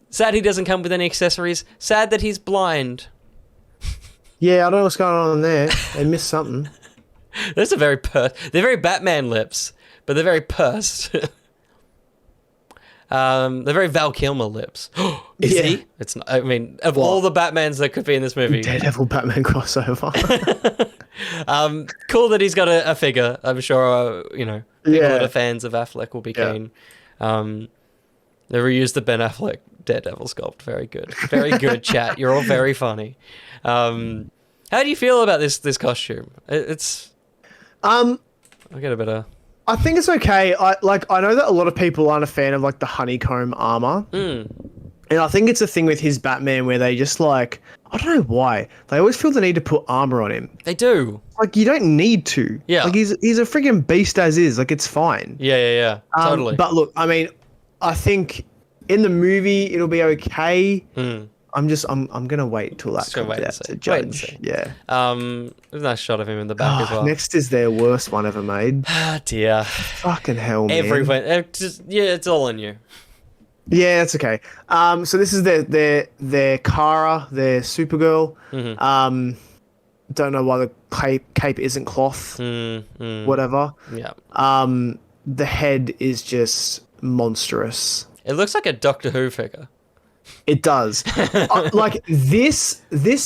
Sad he doesn't come with any accessories. Sad that he's blind. Yeah, I don't know what's going on there. They missed something. Those are they're very Batman lips, but they're very pursed. They're very Val Kilmer lips. Is he? It's not, I mean, of all the Batmans that could be in this movie. Daredevil Batman crossover. Cool that he's got a figure. I'm sure, people that are fans of Affleck will be keen. They reused the Ben Affleck Daredevil sculpt. Very good. Very good, chat. You're all very funny. How do you feel about this costume? It's... I get a bit of... I think it's okay. I know that a lot of people aren't a fan of like the honeycomb armor. And I think it's a thing with his Batman where they just like, I don't know why. They always feel the need to put armor on him. They do. Like, you don't need to. Yeah. Like, he's a freaking beast as is. Like, it's fine. Yeah. Totally. But look, I mean, I think in the movie it'll be okay. I'm gonna wait till that comes out to judge. Yeah. There's a nice shot of him in the back as well. Next is their worst one ever made. Ah, dear. Fucking hell, man. It's all on you. Yeah, that's okay. So this is their Kara, their Supergirl. Don't know why the cape isn't cloth. Whatever. Yeah. The head is just monstrous. It looks like a Doctor Who figure. It does. Like this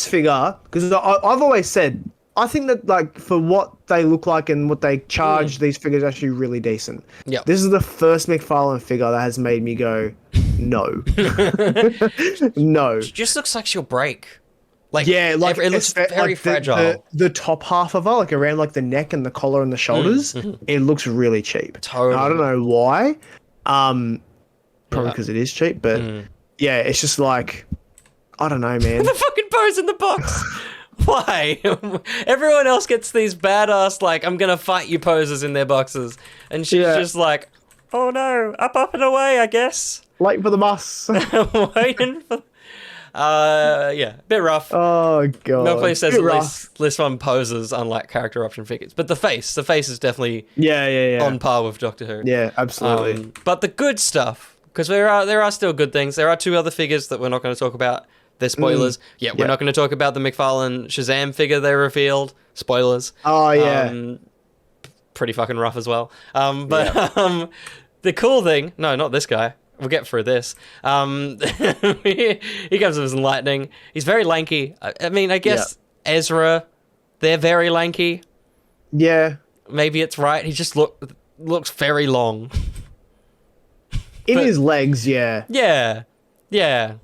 figure, because I've always said, I think that like for what they look like and what they charge, these figures are actually really decent. Yeah. This is the first McFarlane figure that has made me go, no. No. It just looks like she'll break. Like, yeah, like it looks very fragile. The top half of her, like around like the neck and the collar and the shoulders, it looks really cheap. Totally. I don't know why. Probably because it is cheap, but yeah, it's just like, I don't know, man. The fucking pose in the box. Why? Everyone else gets these badass, like, I'm gonna fight you poses in their boxes. And she's just like, oh no, up and away, I guess. Waiting for the bus. Waiting for... bit rough. Oh, God. No place says list one poses, unlike character option figures. But the face is definitely on par with Doctor Who. Yeah, absolutely. But the good stuff, because there are still good things. There are two other figures that we're not going to talk about. They're spoilers. We're not going to talk about the McFarlane Shazam figure they revealed. Spoilers. Oh, yeah. Pretty fucking rough as well. The cool thing... No, not this guy. We'll get through this. He comes with some lightning. He's very lanky. I mean, I guess Ezra, they're very lanky. Yeah. Maybe it's right. He just looks very long. In his legs, yeah. Yeah.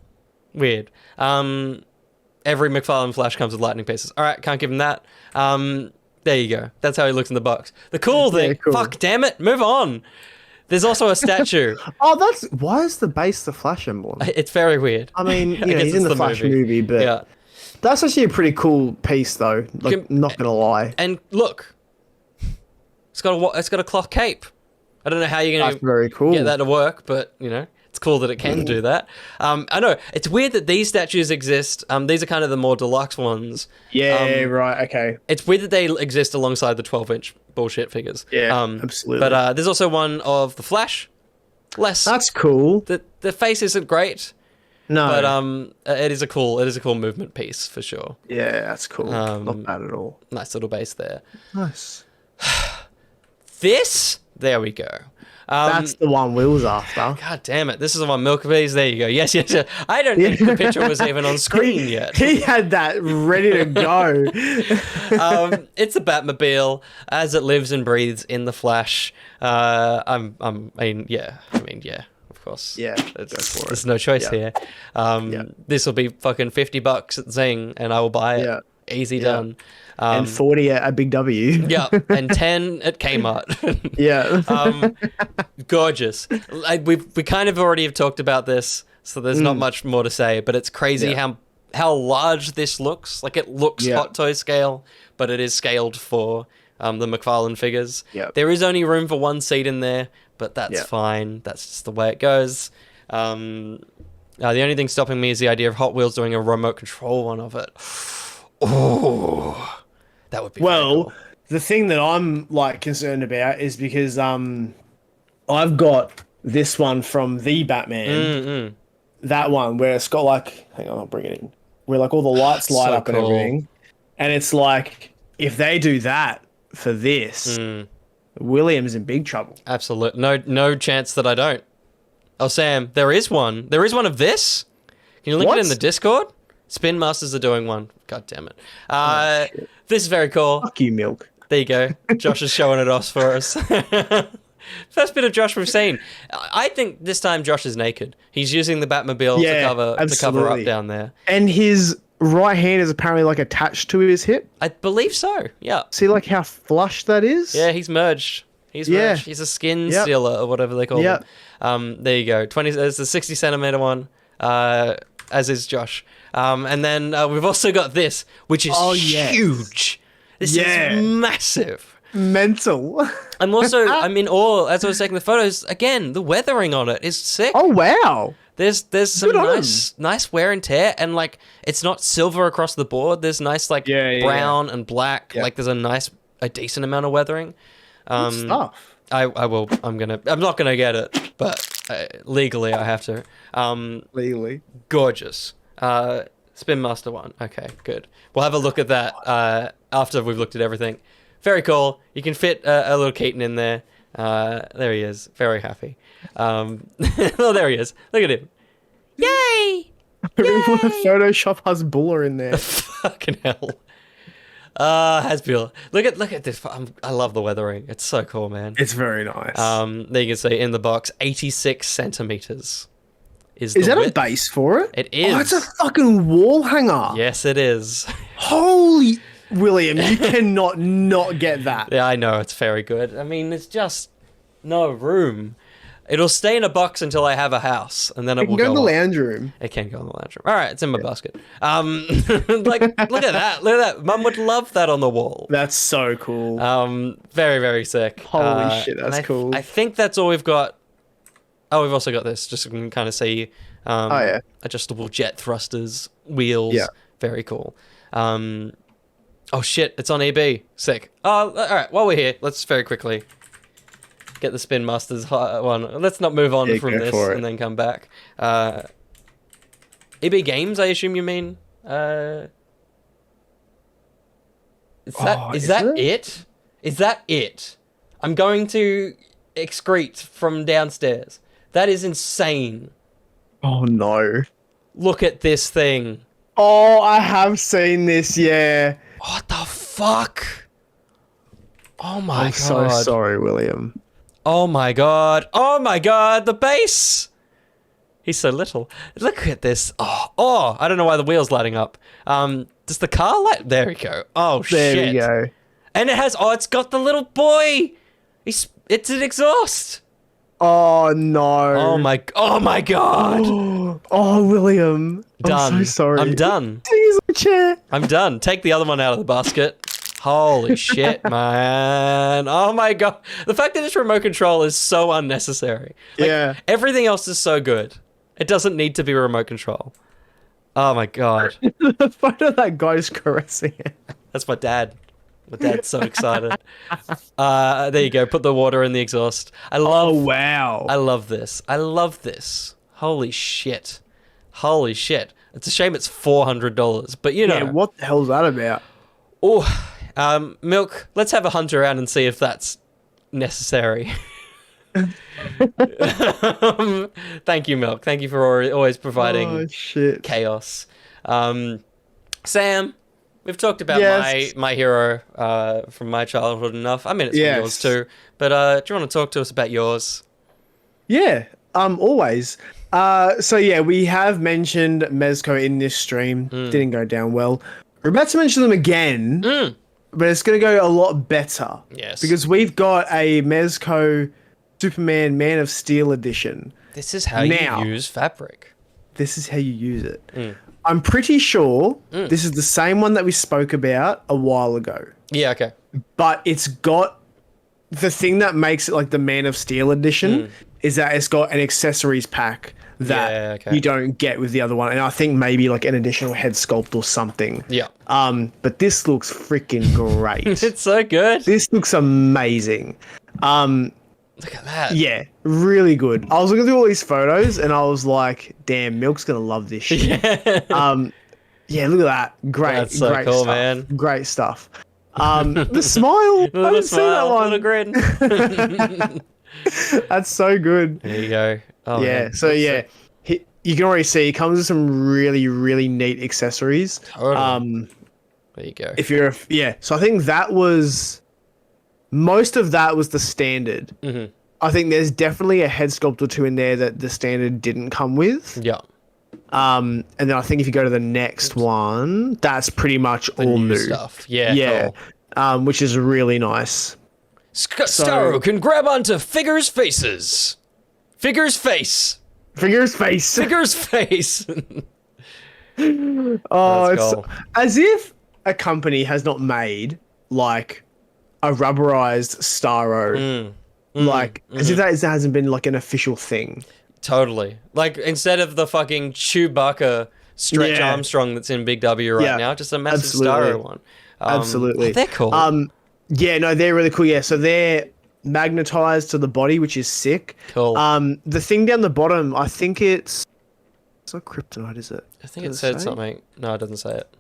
Weird. Every McFarlane Flash comes with lightning pieces. All right, can't give him that. There you go. That's how he looks in the box. The cool thing... Cool. Fuck, damn it. Move on. There's also a statue. Why is the base the Flash emblem? It's very weird. I mean, he's in the Flash movie, but that's actually a pretty cool piece, though. Like, not gonna lie. And look, it's got a cloth cape. I don't know how you're gonna very cool. get that to work, but it's cool that it can do that. I know it's weird that these statues exist. These are kind of the more deluxe ones. Yeah, right. Okay. It's weird that they exist alongside the 12-inch bullshit figures. Yeah, absolutely. But there's also one of the Flash. That's cool. The face isn't great. No. But it is a cool movement piece for sure. Yeah, that's cool. Not bad at all. Nice little base there. Nice. There we go. That's the one Will's after. God damn it. This is the one, Milkabees. There you go. Yes. I don't think the picture was even on screen yet. He had that ready to go. It's a Batmobile as it lives and breathes in the Flash. Of course. Yeah, there's no choice here. This will be fucking $50 at Zing, and I will buy it. Easy done. And 40 at Big W. Yeah, and 10 at Kmart. Gorgeous. We kind of already have talked about this, so there's not much more to say, but it's crazy how large this looks. Like, it looks Hot Toy scale, but it is scaled for the McFarlane figures. There is only room for one seat in there, but that's fine. That's just the way it goes. The only thing stopping me is the idea of Hot Wheels doing a remote control one of it. Oh, that would be cool. the thing that I'm like concerned about is because I've got this one from the Batman, that one where it's got like, hang on, I'll bring it in, where like all the lights light So up and cool. everything, and it's like if they do that for this, William's in big trouble. Absolute. No chance that I don't. Oh, Sam, there is one. There is one of this. Can you link it in the Discord? Spin Masters are doing one. God damn it. This is very cool. Fuck you, Milk. There you go. Josh is showing it off for us. First bit of Josh we've seen. I think this time Josh is naked. He's using the Batmobile to cover up down there. And his right hand is apparently like attached to his hip. I believe so. Yeah. See like how flush that is? Yeah, he's merged. He's merged. He's a skin stealer or whatever they call them. There you go. There's the 60 centimeter one, as is Josh. And then we've also got this, which is huge. This is massive. Mental. I'm in awe as I was taking the photos. Again, the weathering on it is sick. Oh wow. There's some nice wear and tear, and like it's not silver across the board. There's nice like brown and black. Yeah. Like there's a decent amount of weathering. Good stuff. I'm not gonna get it, but legally I have to. Legally. Gorgeous. Spin Master one. Okay, good. We'll have a look at that after we've looked at everything. Very cool. You can fit a little Keaton in there. There he is. Very happy. Oh, there he is. Look at him. Yay! I really want to Photoshop Hasbulla in there. Fucking hell. Hasbulla. Look at this. I love the weathering. It's so cool, man. It's very nice. There you can see in the box, 86 centimeters. Is that width. A base for it? It is. Oh, it's a fucking wall hanger. Yes, it is. Holy... William, you cannot not get that. Yeah, I know. It's very good. I mean, there's just no room. It'll stay in a box until I have a house, and then it will go in the up. lounge room. It can go in the lounge room. All right, it's in my basket. Like, look at that. Look at that. Mum would love that on the wall. That's so cool. Very, very sick. Holy shit, that's cool. I think that's all we've got. Oh, we've also got this, just so you can kind of see adjustable jet thrusters, wheels. Yeah. Very cool. Oh shit, it's on EB. Sick. Oh, all right, while we're here, let's very quickly get the Spin Masters one. Let's not move on from this and then come back. EB Games, I assume you mean? Is that it? Is that it? I'm going to excrete from downstairs. That is insane. Oh no. Look at this thing. Oh, I have seen this, yeah. What the fuck? Oh my god. I'm so sorry, William. Oh my god. Oh my god, the base! He's so little. Look at this. Oh, I don't know why the wheel's lighting up. Does the car light? There we go. Oh, shit. There we go. And it's got the little boy! It's an exhaust! Oh no. Oh my god! Oh, William. Done. I'm so sorry. I'm done. Diesel chair. I'm done. Take the other one out of the basket. Holy shit, man. Oh my god. The fact that it's remote control is so unnecessary. Like, everything else is so good. It doesn't need to be remote control. Oh my god. The photo of that guy's caressing it. That's my dad. My dad's so excited. There you go. Put the water in the exhaust. Oh, wow. I love this. I love this. Holy shit. Holy shit. It's a shame it's $400, but you know. Yeah, what the hell's that about? Oh, Milk, let's have a hunt around and see if that's necessary. Thank you, Milk. Thank you for always providing chaos. Sam, we've talked about my hero from my childhood enough. I mean, it's from yours too. But do you want to talk to us about yours? Yeah, always. So yeah, we have mentioned Mezco in this stream. Didn't go down well. We're about to mention them again, but it's going to go a lot better. Yes. Because we've got a Mezco Superman Man of Steel edition. This is how you use fabric. This is how you use it. I'm pretty sure this is the same one that we spoke about a while ago. Yeah, okay. But it's got the thing that makes it like the Man of Steel edition is that it's got an accessories pack that Yeah, okay. you don't get with the other one. And I think maybe like an additional head sculpt or something. Yeah. But this looks freaking great. It's so good. This looks amazing. Look at that. Yeah, really good. I was looking through all these photos and I was like, damn, Milk's gonna love this shit. Yeah, look at that. Great. That's so great cool, stuff. man. Great stuff. The smile. I didn't see that one. Little grin. That's so good. There you go. Oh, Yeah. man. So yeah, you can already see it comes with some really, really neat accessories. Totally. There you go. If you're so I think that was most of that was the standard. Mm-hmm. I think there's definitely a head sculpt or two in there that the standard didn't come with. Yeah. And then I think if you go to the next one, that's pretty much all new stuff. Yeah. Yeah. Cool. Which is really nice. Starro can grab onto Figure's faces. Figure's face. Figure's face. Figure's face. Oh, That's it's cool. as if a company has not made like a rubberized Starro. As if that hasn't been like an official thing. Totally. Like, instead of the fucking Chewbacca Stretch Yeah. Armstrong that's in Big W right now, just a massive Absolutely. Starro one. Absolutely. They're cool. Yeah, no, they're really cool. Yeah, so they're magnetized to the body, which is sick. Cool. The thing down the bottom, I think it's not kryptonite, is it? I think it Does said say? something. No, it doesn't say it.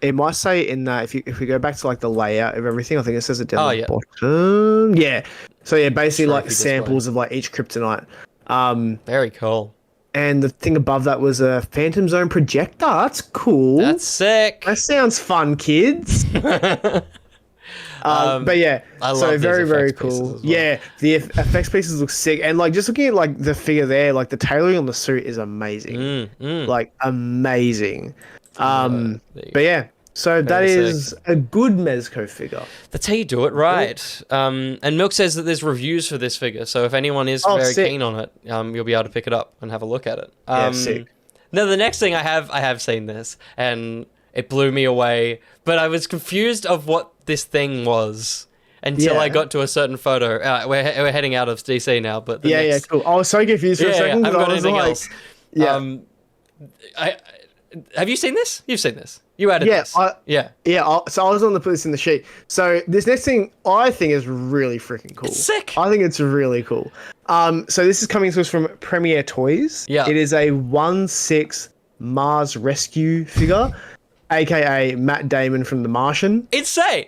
It might say in that if we go back to like the layout of everything, I think it says it down the yeah. bottom. Yeah. So yeah, basically like Trophy samples of like each kryptonite. Very cool. And the thing above that was a Phantom Zone projector. That's cool. That's sick. That sounds fun, kids. But yeah, I so love these very, very effects pieces cool. as well. Yeah, the effects pieces look sick, and like just looking at like the figure there, like the tailoring on the suit is amazing, like amazing. There you But yeah, so that Very is a good Mezco figure. That's how you do it right. And Milk says that there's reviews for this figure, so if anyone is very sick. keen on it, you'll be able to pick it up and have a look at it. Sick. Now, the next thing I have seen this, and it blew me away, but I was confused of what this thing was until I Yeah. got to a certain photo. We're heading out of DC now, but the Yeah, next, cool. I was so confused for a second. I haven't I got was anything like, else. Yeah. Have you seen this? You've seen this. You added Yeah, this. so I was on to put this in the sheet. So this next thing I think is really freaking cool. It's sick. I think it's really cool. So this is coming to us from Premier Toys. Yeah. It is a 1/6 Mars Rescue figure, aka Matt Damon from The Martian. Insane.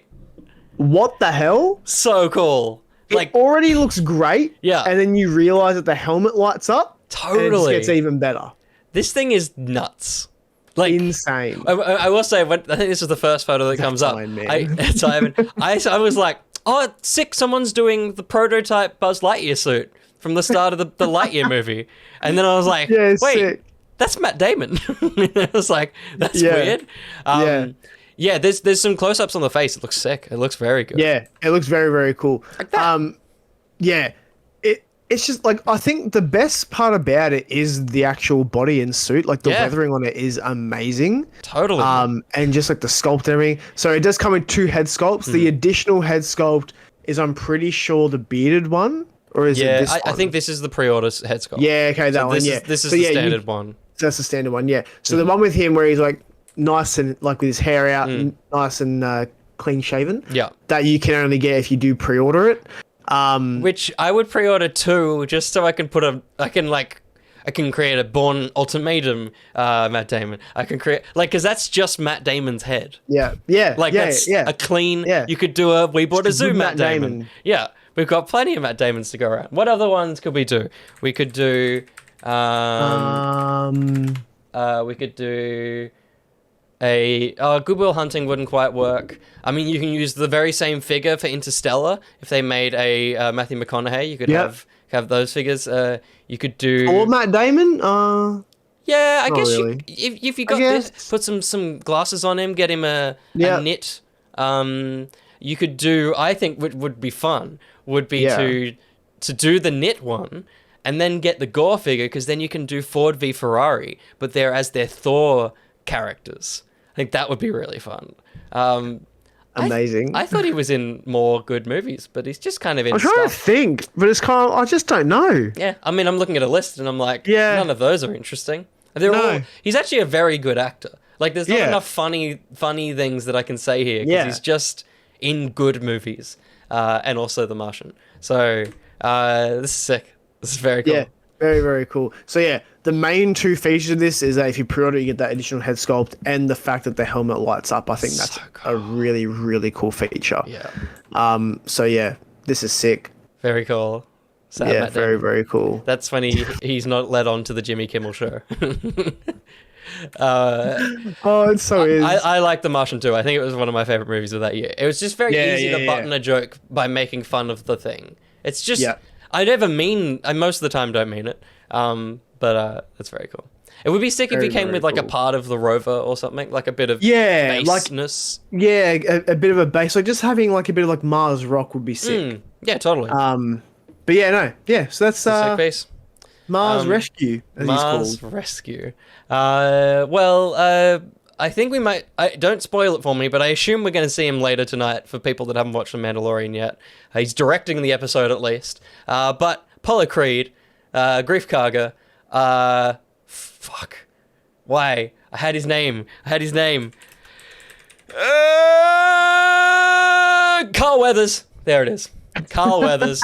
What the hell? So cool. Like, It already looks great. Yeah. And then you realize that the helmet lights up. And it Totally. just gets even better. this thing is nuts. Like, Insane. I will say, I think this is the first photo that comes up. Iron Man. I was like, oh, sick, someone's doing the prototype Buzz Lightyear suit from the start of the Lightyear movie. And then I was like, Yeah, wait, sick. that's Matt Damon. I was like, that's Yeah. weird. Yeah, there's some close-ups on the face. It looks sick. It looks very good. Yeah, it looks very, very cool. Like that. Yeah, it's just like I think the best part about it is the actual body and suit. Like the Yeah. weathering on it is amazing. Totally. And just like the sculpt and everything. So it does come in 2 head sculpts. The additional head sculpt is, I'm pretty sure, the bearded one, or is it yeah, this I one? think this is the pre-order head sculpt. Yeah, okay, that one. This Yeah, is, this is So, the yeah, standard one. That's the standard one. Yeah. So the one with him where he's like nice and like with his hair out, and nice and clean shaven. Yeah. That you can only get if you do pre-order it. Which I would pre-order too, just so I can I can create a Born Ultimatum Matt Damon. I can create, like, because that's just Matt Damon's head. Yeah. Like, that's a clean, Yeah. you could do we bought a Just a zoo good Matt Matt Damon. Damon. Yeah, we've got plenty of Matt Damons to go around. What other ones could we do? We could do, we could do Goodwill Hunting wouldn't quite work. I mean, you can use the very same figure for Interstellar. If they made a Matthew McConaughey, you could have those figures. You could do. Or Matt Damon? Yeah, I guess really. if you got this, put some glasses on him, get him a knit. You could do. I think what would be fun would be to do the knit one, and then get the Gore figure, because then you can do Ford v Ferrari, but they're as their Thor characters. I think that would be really fun. amazing. I thought he was in more good movies, but he's just kind of in I'm trying to stuff. think, but it's kind of, I just don't know. Yeah, I mean, I'm looking at a list and I'm like, Yeah. none of those are interesting. They're all. He's actually a very good actor. Like, there's not enough funny things that I can say here because he's just in good movies, and also The Martian. So this is sick. This is very cool. Yeah, very, very cool. So yeah, the main two features of this is that if you pre-order, you get that additional head sculpt and the fact that the helmet lights up. I think that's a really, really cool feature. Yeah. So yeah, this is sick. Very cool. Sad Yeah, Matt very, Damon. very cool. That's when he's not led on to the Jimmy Kimmel show. Oh, it so is. I like The Martian too. I think it was one of my favorite movies of that year. It was just very easy to button a joke by making fun of the thing. It's just I never mean. I most of the time don't mean it. But that's very cool. It would be sick if he came with like a part of the rover or something, like a bit of baseness. A bit of a base, like just having like a bit of like Mars rock would be sick. Yeah, totally. But so that's sick piece. Mars Rescue, as Mars he's called. Rescue. I think we might. Don't spoil it for me, but I assume we're going to see him later tonight for people that haven't watched The Mandalorian yet. He's directing the episode at least. But Apollo Creed, Grief Karga, fuck. Why? I had his name. Carl Weathers. There it is. Carl Weathers.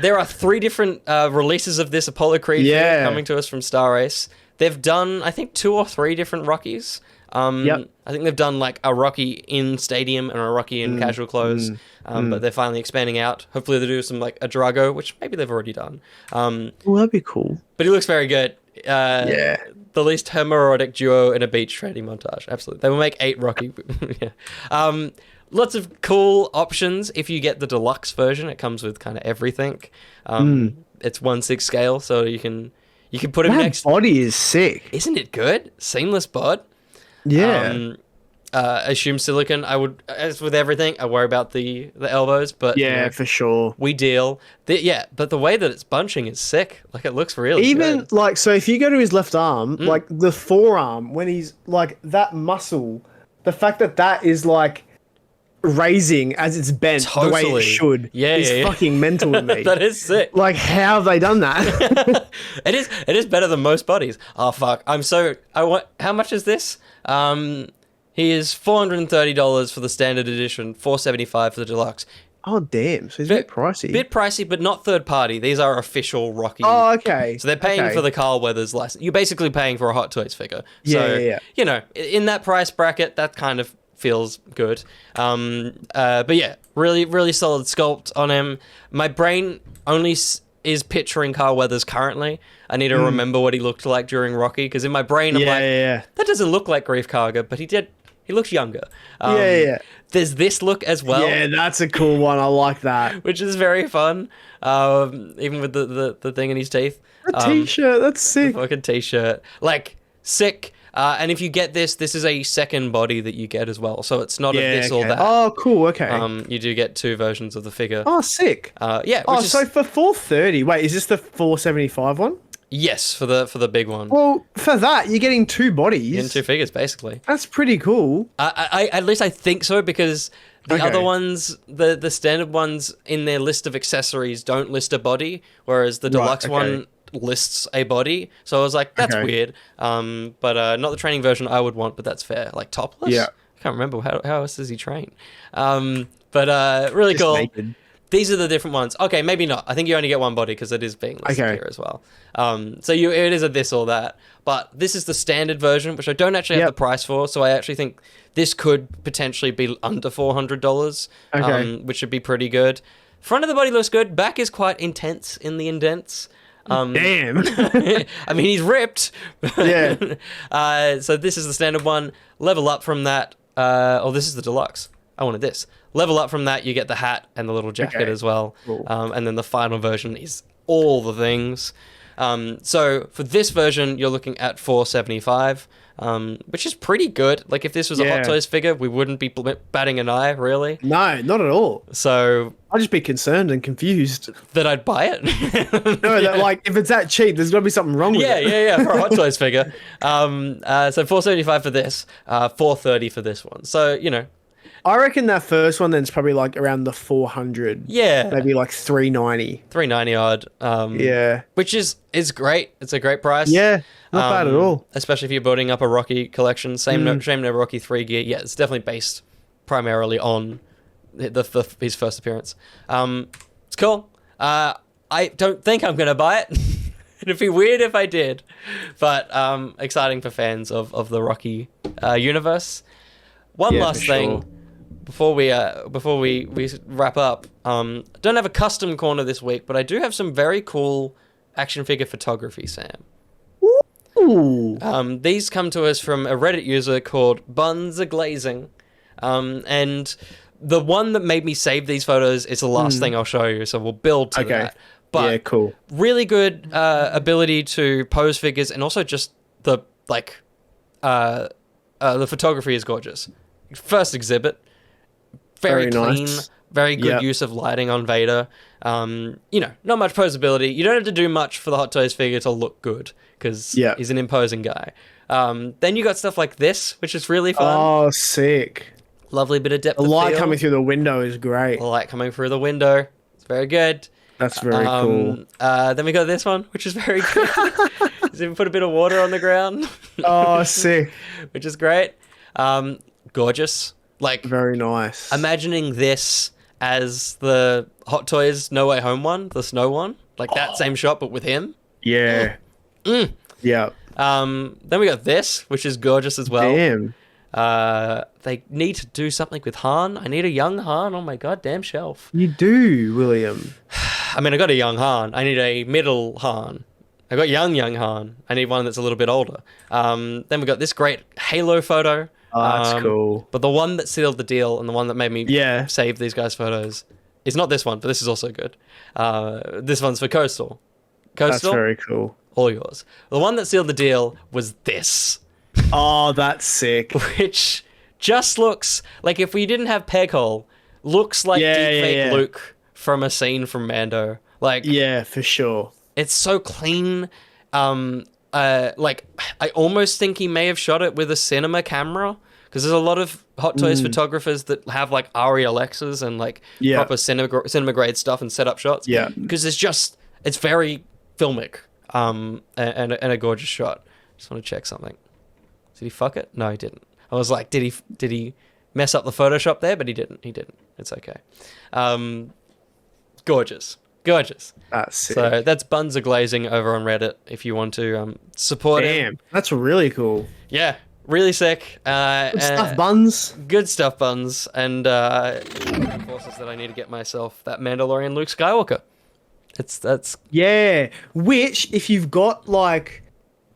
There are 3 different releases of this Apollo Creed film coming to us from Star Race. They've done, I think, 2 or 3 different Rockies. I think they've done like a Rocky in stadium and a Rocky in casual clothes. But they're finally expanding out. Hopefully they do some like a Drago, which maybe they've already done. Well, that'd be cool. But he looks very good. The least homoerotic duo in a beach training montage. Absolutely. They will make 8 Rocky. Lots of cool options. If you get the deluxe version, it comes with kind of everything. It's 1/6 scale, so you can put him next. That body is sick. Isn't it good? Seamless bod. Yeah. Assume silicon. I would, as with everything, I worry about the elbows, but For sure. we deal. But the way that it's bunching is sick. Like, it looks really good. Like, so if you go to his left arm, like the forearm, when he's like that muscle, the fact that is like raising as it's bent the way it should is fucking mental to me. That is sick. Like, how have they done that? It is better than most bodies. Oh fuck! How much is this? He is $430 for the standard edition, $475 for the deluxe. Oh damn! So he's a bit pricey. Bit pricey, but not third party. These are official Rocky. Oh, okay. So they're paying for the Carl Weathers license. You're basically paying for a Hot Toys figure. So, you know, in that price bracket, that kind of feels good. But yeah, really, really solid sculpt on him. My brain only is picturing Carl Weathers currently. I need to remember what he looked like during Rocky, because in my brain I'm that doesn't look like Grief Karga, but he looks younger. There's this look as well. Yeah, that's a cool one. I like that. Which is very fun. Even with the thing in his teeth. A t-shirt, that's sick. Fucking t-shirt. Like, sick. And if you get this is a second body that you get as well. So it's not a this or that. Oh, cool. Okay. You do get 2 versions of the figure. Oh, sick. So for $430, wait, is this the $475 one? Yes, for the big one. Well, for that, you're getting 2 bodies. You're getting 2 figures, basically. That's pretty cool. I at least I think so, because the other ones, the standard ones in their list of accessories don't list a body, whereas the deluxe one lists a body. So I was like, that's weird. But not the training version I would want, but that's fair. Like topless? Yeah. I can't remember. How else does he train? But really cool. Naked. These are the different ones. Okay, maybe not. I think you only get 1 body because it is being listed here as well. So it is a this or that. But this is the standard version, which I don't actually have the price for. So I actually think this could potentially be under $400, which would be pretty good. Front of the body looks good. Back is quite intense in the indents. Damn. I mean, he's ripped. Yeah. So this is the standard one. Level up from that. This is the deluxe. I wanted this. Level up from that, you get the hat and the little jacket as well. Cool. And then the final version is all the things. So for this version, you're looking at $475, which is pretty good. Like, if this was a Hot Toys figure, we wouldn't be batting an eye, really. No, not at all. So I'd just be concerned and confused. That I'd buy it? No, that, like, if it's that cheap, there's got to be something wrong with it. Yeah, for a Hot Toys figure. So $475 for this, $430 for this one. So, you know, I reckon that first one then's probably like around the 400. Yeah. Maybe like 390. 390 odd. Yeah. Which is great. It's a great price. Yeah. Not bad at all. Especially if you're building up a Rocky collection. Same no Rocky 3 gear. Yeah, it's definitely based primarily on his first appearance. It's cool. I don't think I'm going to buy it. It'd be weird if I did. But exciting for fans of the Rocky universe. One last thing before we wrap up. Don't have a custom corner this week, but I do have some very cool action figure photography, Sam. Ooh. These come to us from a Reddit user called Buns a Glazing. And the one that made me save these photos is the last thing I'll show you, so we'll build to that. But yeah, cool. Really good ability to pose figures, and also just the photography is gorgeous. First exhibit, very clean, nice. Very good use of lighting on Vader. Not much posability. You don't have to do much for the Hot Toys figure to look good, because he's an imposing guy. Then you got stuff like this, which is really fun. Oh, sick. Lovely bit of depth. The light coming through the window is great. The light coming through the window. It's very good. That's very cool. Then we got this one, which is very good. He's even put a bit of water on the ground. Oh, sick. Which is great. Gorgeous. Like, very nice. Imagining this as the Hot Toys No Way Home one, the snow one. Like that same shot, but with him. Yeah. Yeah. Then we got this, which is gorgeous as well. Damn. They need to do something with Han. I need a young Han on my goddamn shelf. You do, William. I mean, I got a young Han. I need a middle Han. I got young Han. I need one that's a little bit older. Then we got this great Halo photo. Oh, that's cool. But the one that sealed the deal and the one that made me save these guys' photos is not this one, but this is also good. This one's for Coastal. That's very cool. All yours. The one that sealed the deal was this. Oh, that's sick. Which just looks like, if we didn't have Peghole, looks like deepfake Luke from a scene from Mando. Like, yeah, for sure. It's so clean. Like, I almost think he may have shot it with a cinema camera, because there's a lot of Hot Toys photographers that have like ARRI Alexas and like proper cinema grade stuff and setup shots. Yeah, because it's very filmic. And a gorgeous shot. Just want to check something. Did he fuck it? No, he didn't. I was like, did he mess up the Photoshop there? But he didn't. It's okay. Gorgeous. That's sick. So that's Buns a Glazing over on Reddit if you want to support him. That's really cool. Yeah, really sick. Good stuff, Buns. Good stuff, Buns. And forces that I need to get myself that Mandalorian Luke Skywalker. That's which, if you've got like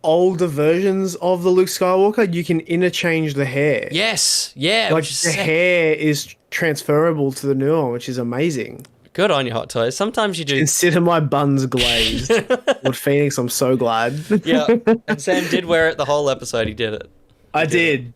older versions of the Luke Skywalker, you can interchange the hair. Yes, yeah. Like the hair is transferable to the new one, which is amazing. Good on you, Hot Toys. Sometimes you do. Consider my buns glazed. Lord Phoenix, I'm so glad. Yeah, and Sam did wear it the whole episode. He did it. I did.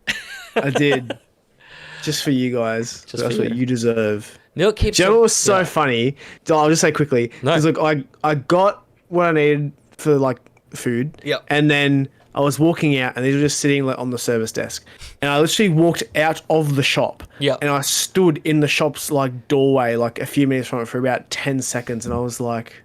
Just for you guys. That's what you deserve. Neil keeps. Do you know what was so funny? I'll just say quickly. Because look, I got what I needed for like food. Yep. And then I was walking out, and they were just sitting like on the service desk. And I literally walked out of the shop. Yep. And I stood in the shop's like doorway, like a few minutes from it, for about 10 seconds. And I was like,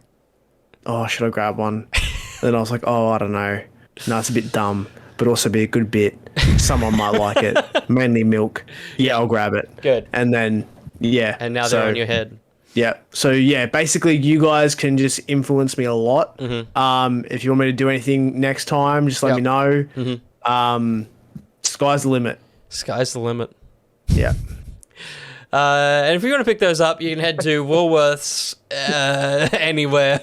"Oh, should I grab one?" And then I was like, "Oh, I don't know. No, it's a bit dumb, but also be a good bit. Someone might like it. Mainly milk. Yeah, I'll grab it." Good. And then and now they're on your head. Yeah. So yeah, basically you guys can just influence me a lot. Mm-hmm. If you want me to do anything next time, just let me know. Mm-hmm. Sky's the limit. Sky's the limit. Yeah. And if you want to pick those up, you can head to Woolworths anywhere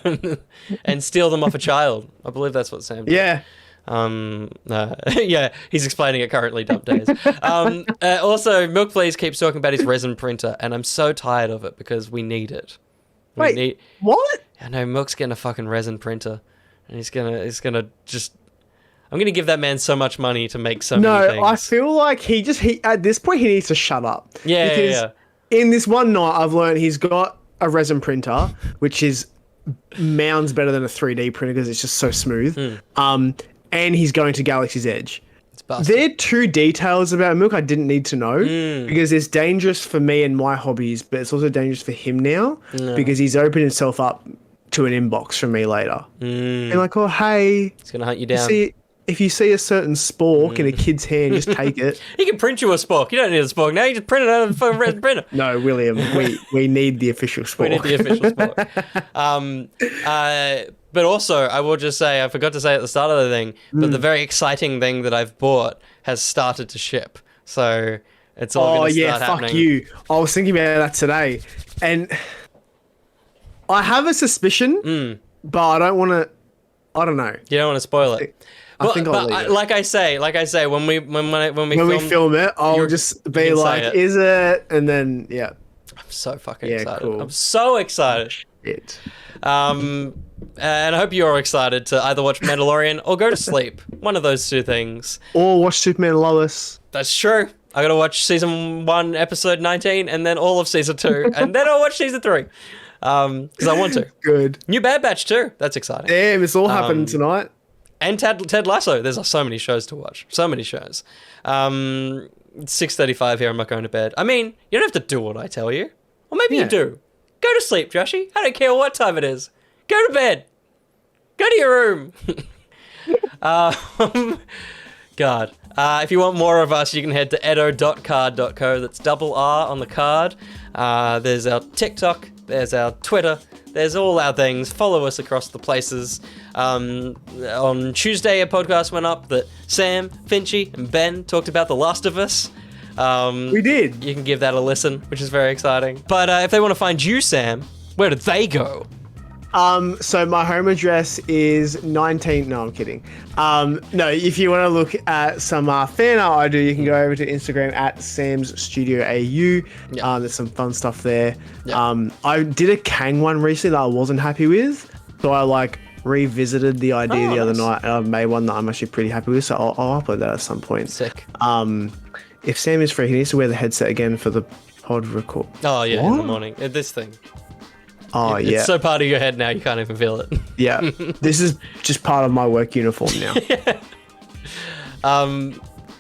and steal them off a child. I believe that's what Sam did. Yeah. Yeah, he's explaining it currently, dump days. Also, Milk Please keeps talking about his resin printer, and I'm so tired of it because we need it. What? I know, Milk's getting a fucking resin printer, and he's gonna just. I'm gonna give that man so much money to make so many things. No, I feel like he at this point he needs to shut up. Yeah. In this one night, I've learned he's got a resin printer, which is mounds better than a 3D printer because it's just so smooth. And he's going to Galaxy's Edge. busted. There are two details about milk I didn't need to know because it's dangerous for me and my hobbies, but it's also dangerous for him now because he's opened himself up to an inbox from me later. And like, oh, hey. It's going to hunt you down. If you see a certain spork in a kid's hand, just take it. He can print you a spork. You don't need a spork now. You just print it out of the red printer. No, William, we need the official spork. We need the official spork. But also, I will just say, I forgot to say at the start of the thing, but the very exciting thing that I've bought has started to ship. So it's all going to start happening. Fuck you. I was thinking about that today. And I have a suspicion, but I don't want to, I don't know. You don't want to spoil it. I think I'll leave it. Like I say, when we film it, I'll just be like, "Is it?" And then, yeah. I'm so fucking excited. Cool. I'm so excited. Shit. And I hope you're excited to either watch Mandalorian or go to sleep. One of those two things. Or watch Superman and Lois. That's true. I gotta watch season 1, episode 19, and then all of season 2, and then I'll watch season 3. Because I want to. Good. New Bad Batch too. That's exciting. Damn, it's all happening tonight. And Ted Lasso. There's so many shows to watch. So many shows. 6:35 here. I'm not going to bed. I mean, you don't have to do what I tell you. Or maybe you do. Go to sleep, Joshy. I don't care what time it is. Go to bed. Go to your room. God. If you want more of us, you can head to etto.card.co. That's double R on the card. There's our TikTok. There's our Twitter. There's all our things. Follow us across the places. On Tuesday, a podcast went up that Sam, Finchy, and Ben talked about The Last of Us. We did. You can give that a listen, which is very exciting. But if they want to find you, Sam, where do they go? So my home address is 19. No, I'm kidding. No, if you want to look at some fan art I do, you can go over to Instagram at Sam's Studio AU. There's some fun stuff there. I did a Kang one recently that I wasn't happy with, so I revisited the idea the other night, and I've made one that I'm actually pretty happy with. So I'll upload that at some point. Sick. If Sam is free, he needs to wear the headset again for the pod record. Oh yeah, in the morning. This thing. Oh, yeah. It's so part of your head now, you can't even feel it. Yeah. This is just part of my work uniform now.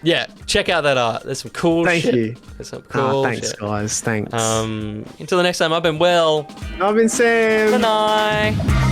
Yeah, check out that art. There's some cool shit. Thank you. There's some cool thanks, shit. guys. Thanks. Until the next time, I've been Will. I've been Sam. Good night.